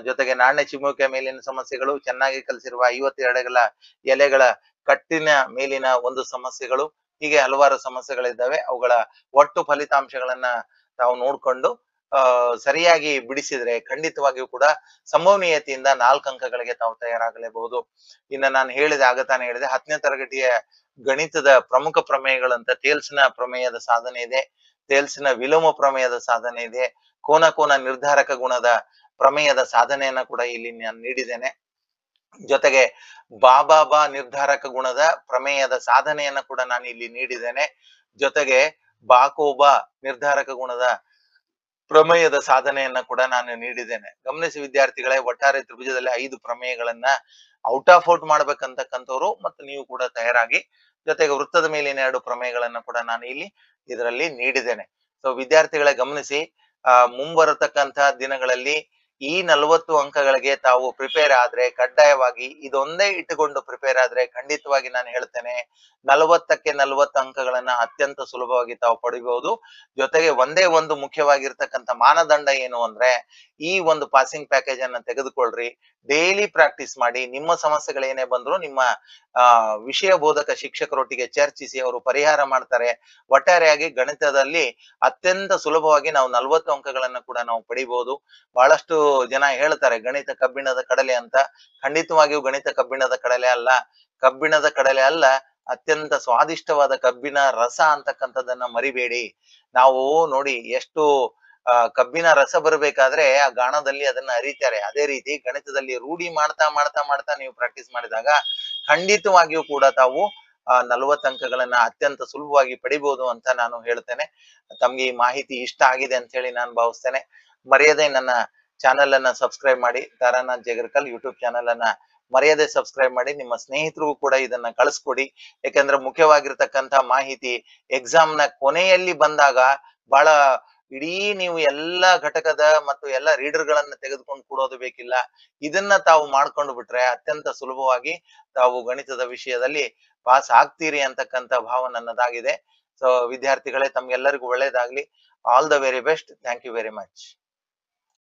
ಜೊತೆಗೆ ನಾಣ್ಯ ಚಿಮ್ಮುವಿಕೆ ಮೇಲಿನ ಸಮಸ್ಯೆಗಳು, ಚೆನ್ನಾಗಿ ಕಲಿಸಿರುವ 52 ಎಲೆಗಳ ಕಟ್ಟಿನ ಮೇಲಿನ ಒಂದು ಸಮಸ್ಯೆಗಳು, ಹೀಗೆ ಹಲವಾರು ಸಮಸ್ಯೆಗಳಿದ್ದಾವೆ. ಅವುಗಳ ಒಟ್ಟು ಫಲಿತಾಂಶಗಳನ್ನ ತಾವು ನೋಡ್ಕೊಂಡು ಸರಿಯಾಗಿ ಬಿಡಿಸಿದ್ರೆ ಖಂಡಿತವಾಗಿಯೂ ಕೂಡ ಸಂಭವನೀಯತೆಯಿಂದ 4 ಅಂಕಗಳಿಗೆ ತಾವು ತಯಾರಾಗಲೇಬಹುದು. ಇನ್ನ ನಾನು ತಾನೇ ಹೇಳಿದೆ 10ನೇ ತರಗತಿಯ ಗಣಿತದ ಪ್ರಮುಖ ಪ್ರಮೇಯಗಳಂತ ಥೇಲ್ಸ್ನ ಪ್ರಮೇಯದ ಸಾಧನೆ ಇದೆ, ಥೇಲ್ಸ್ನ ವಿಲೋಮ ಪ್ರಮೇಯದ ಸಾಧನೆ ಇದೆ, ಕೋನ ನಿರ್ಧಾರಕ ಗುಣದ ಪ್ರಮೇಯದ ಸಾಧನೆಯನ್ನ ಕೂಡ ಇಲ್ಲಿ ನಾನು ನೀಡಿದ್ದೇನೆ. ಜೊತೆಗೆ ಬಾಬಾ ನಿರ್ಧಾರಕ ಗುಣದ ಪ್ರಮೇಯದ ಸಾಧನೆಯನ್ನ ಕೂಡ ನಾನು ಇಲ್ಲಿ ನೀಡಿದ್ದೇನೆ. ಜೊತೆಗೆ ಬಾಕೋಬಾ ನಿರ್ಧಾರಕ ಗುಣದ ಪ್ರಮೇಯದ ಸಾಧನೆಯನ್ನ ಕೂಡ ನಾನು ನೀಡಿದ್ದೇನೆ. ಗಮನಿಸಿ ವಿದ್ಯಾರ್ಥಿಗಳೇ, ಒಟ್ಟಾರೆ ತ್ರಿಭುಜದಲ್ಲಿ 5 ಪ್ರಮೇಯಗಳನ್ನ ಔಟ್ ಆಫ್ ಔಟ್ ಮಾಡ್ಬೇಕಂತಕ್ಕಂಥವ್ರು ಮತ್ತು ನೀವು ಕೂಡ ತಯಾರಾಗಿ. ಜೊತೆಗೆ ವೃತ್ತದ ಮೇಲಿನ 2 ಪ್ರಮೇಯಗಳನ್ನ ಕೂಡ ನಾನು ಇಲ್ಲಿ ಇದರಲ್ಲಿ ನೀಡಿದ್ದೇನೆ. ಸೊ ವಿದ್ಯಾರ್ಥಿಗಳೇ ಗಮನಿಸಿ, ಮುಂಬರತಕ್ಕಂತ ದಿನಗಳಲ್ಲಿ ಈ 40 ಅಂಕಗಳಿಗೆ ತಾವು ಪ್ರಿಪೇರ್ ಆದ್ರೆ, ಕಡ್ಡಾಯವಾಗಿ ಇದೊಂದೇ ಇಟ್ಟುಕೊಂಡು ಪ್ರಿಪೇರ್ ಆದ್ರೆ ಖಂಡಿತವಾಗಿ ನಾನು ಹೇಳ್ತೇನೆ 40ಕ್ಕೆ 40 ಅಂಕಗಳನ್ನ ಅತ್ಯಂತ ಸುಲಭವಾಗಿ ತಾವು ಪಡಿಬಹುದು. ಜೊತೆಗೆ ಒಂದೇ ಒಂದು ಮುಖ್ಯವಾಗಿರ್ತಕ್ಕಂಥ ಮಾನದಂಡ ಏನು ಅಂದ್ರೆ, ಈ ಒಂದು ಪಾಸಿಂಗ್ ಪ್ಯಾಕೇಜ್ ಅನ್ನ ತೆಗೆದುಕೊಳ್ಳ್ರಿ, ಡೈಲಿ ಪ್ರಾಕ್ಟೀಸ್ ಮಾಡಿ. ನಿಮ್ಮ ಸಮಸ್ಯೆಗಳೇನೇ ಬಂದ್ರು ನಿಮ್ಮ ವಿಷಯ ಬೋಧಕ ಶಿಕ್ಷಕರೊಟ್ಟಿಗೆ ಚರ್ಚಿಸಿ, ಅವರು ಪರಿಹಾರ ಮಾಡ್ತಾರೆ. ಒಟ್ಟಾರೆಯಾಗಿ ಗಣಿತದಲ್ಲಿ ಅತ್ಯಂತ ಸುಲಭವಾಗಿ ನಾವು 40 ಅಂಕಗಳನ್ನ ಕೂಡ ನಾವು ಪಡಿಬಹುದು. ಬಹಳಷ್ಟು ಜನ ಹೇಳ್ತಾರೆ ಗಣಿತ ಕಬ್ಬಿಣದ ಕಡಲೆ ಅಂತ. ಖಂಡಿತವಾಗಿಯೂ ಗಣಿತ ಕಬ್ಬಿಣದ ಕಡಲೆ ಅಲ್ಲ. ಕಬ್ಬಿಣದ ಕಡಲೆ ಅಲ್ಲ, ಅತ್ಯಂತ ಸ್ವಾದಿಷ್ಟವಾದ ಕಬ್ಬಿನ ರಸ ಅಂತಕ್ಕಂಥದ್ದನ್ನ ಮರಿಬೇಡಿ. ನಾವು ನೋಡಿ, ಎಷ್ಟು ಕಬ್ಬಿನ ರಸ ಬರಬೇಕಾದ್ರೆ ಆ ಗಾಣದಲ್ಲಿ ಅದನ್ನ ಅರಿತಾರೆ. ಅದೇ ರೀತಿ ಗಣಿತದಲ್ಲಿ ರೂಢಿ ಮಾಡ್ತಾ ಮಾಡ್ತಾ ಮಾಡ್ತಾ ನೀವು ಪ್ರಾಕ್ಟೀಸ್ ಮಾಡಿದಾಗ ಖಂಡಿತವಾಗಿಯೂ ಕೂಡ ತಾವು 40 ಅಂಕಗಳನ್ನ ಅತ್ಯಂತ ಸುಲಭವಾಗಿ ಪಡಿಬಹುದು ಅಂತ ನಾನು ಹೇಳ್ತೇನೆ. ತಮ್ಗೆ ಈ ಮಾಹಿತಿ ಇಷ್ಟ ಆಗಿದೆ ಅಂತ ಹೇಳಿ ನಾನು ಭಾವಿಸ್ತೇನೆ. ಮರೆಯದೆ ನನ್ನ ಚಾನೆಲ್ ಅನ್ನ ಸಬ್ಸ್ಕ್ರೈಬ್ ಮಾಡಿ. ತಾರಾನಾಥ್ ಜೇಗರ್ಕಲ್ ಯೂಟ್ಯೂಬ್ ಚಾನೆಲ್ ಅನ್ನ ಮರೆಯದೆ ಸಬ್ಸ್ಕ್ರೈಬ್ ಮಾಡಿ. ನಿಮ್ಮ ಸ್ನೇಹಿತರಿಗೂ ಕೂಡ ಇದನ್ನ ಕಳಿಸ್ಕೊಡಿ. ಯಾಕಂದ್ರೆ ಮುಖ್ಯವಾಗಿರ್ತಕ್ಕಂಥ ಮಾಹಿತಿ ಎಕ್ಸಾಮ್ ನ ಕೊನೆಯಲ್ಲಿ ಬಂದಾಗ ಬಹಳ ಇಡೀ ನೀವು ಎಲ್ಲ ಘಟಕದ ಮತ್ತು ಎಲ್ಲ ರೀಡರ್ ಗಳನ್ನ ತೆಗೆದುಕೊಂಡು ಕೂಡೋದು ಬೇಕಿಲ್ಲ. ಇದನ್ನ ತಾವು ಮಾಡ್ಕೊಂಡು ಬಿಟ್ರೆ ಅತ್ಯಂತ ಸುಲಭವಾಗಿ ತಾವು ಗಣಿತದ ವಿಷಯದಲ್ಲಿ ಪಾಸ್ ಆಗ್ತೀರಿ ಅಂತಕ್ಕಂಥ ಭಾವ ನನ್ನದಾಗಿದೆ. ಸೊ ವಿದ್ಯಾರ್ಥಿಗಳೇ, ತಮ್ಗೆಲ್ಲರಿಗೂ ಒಳ್ಳೇದಾಗ್ಲಿ. All the very best. Thank you very much.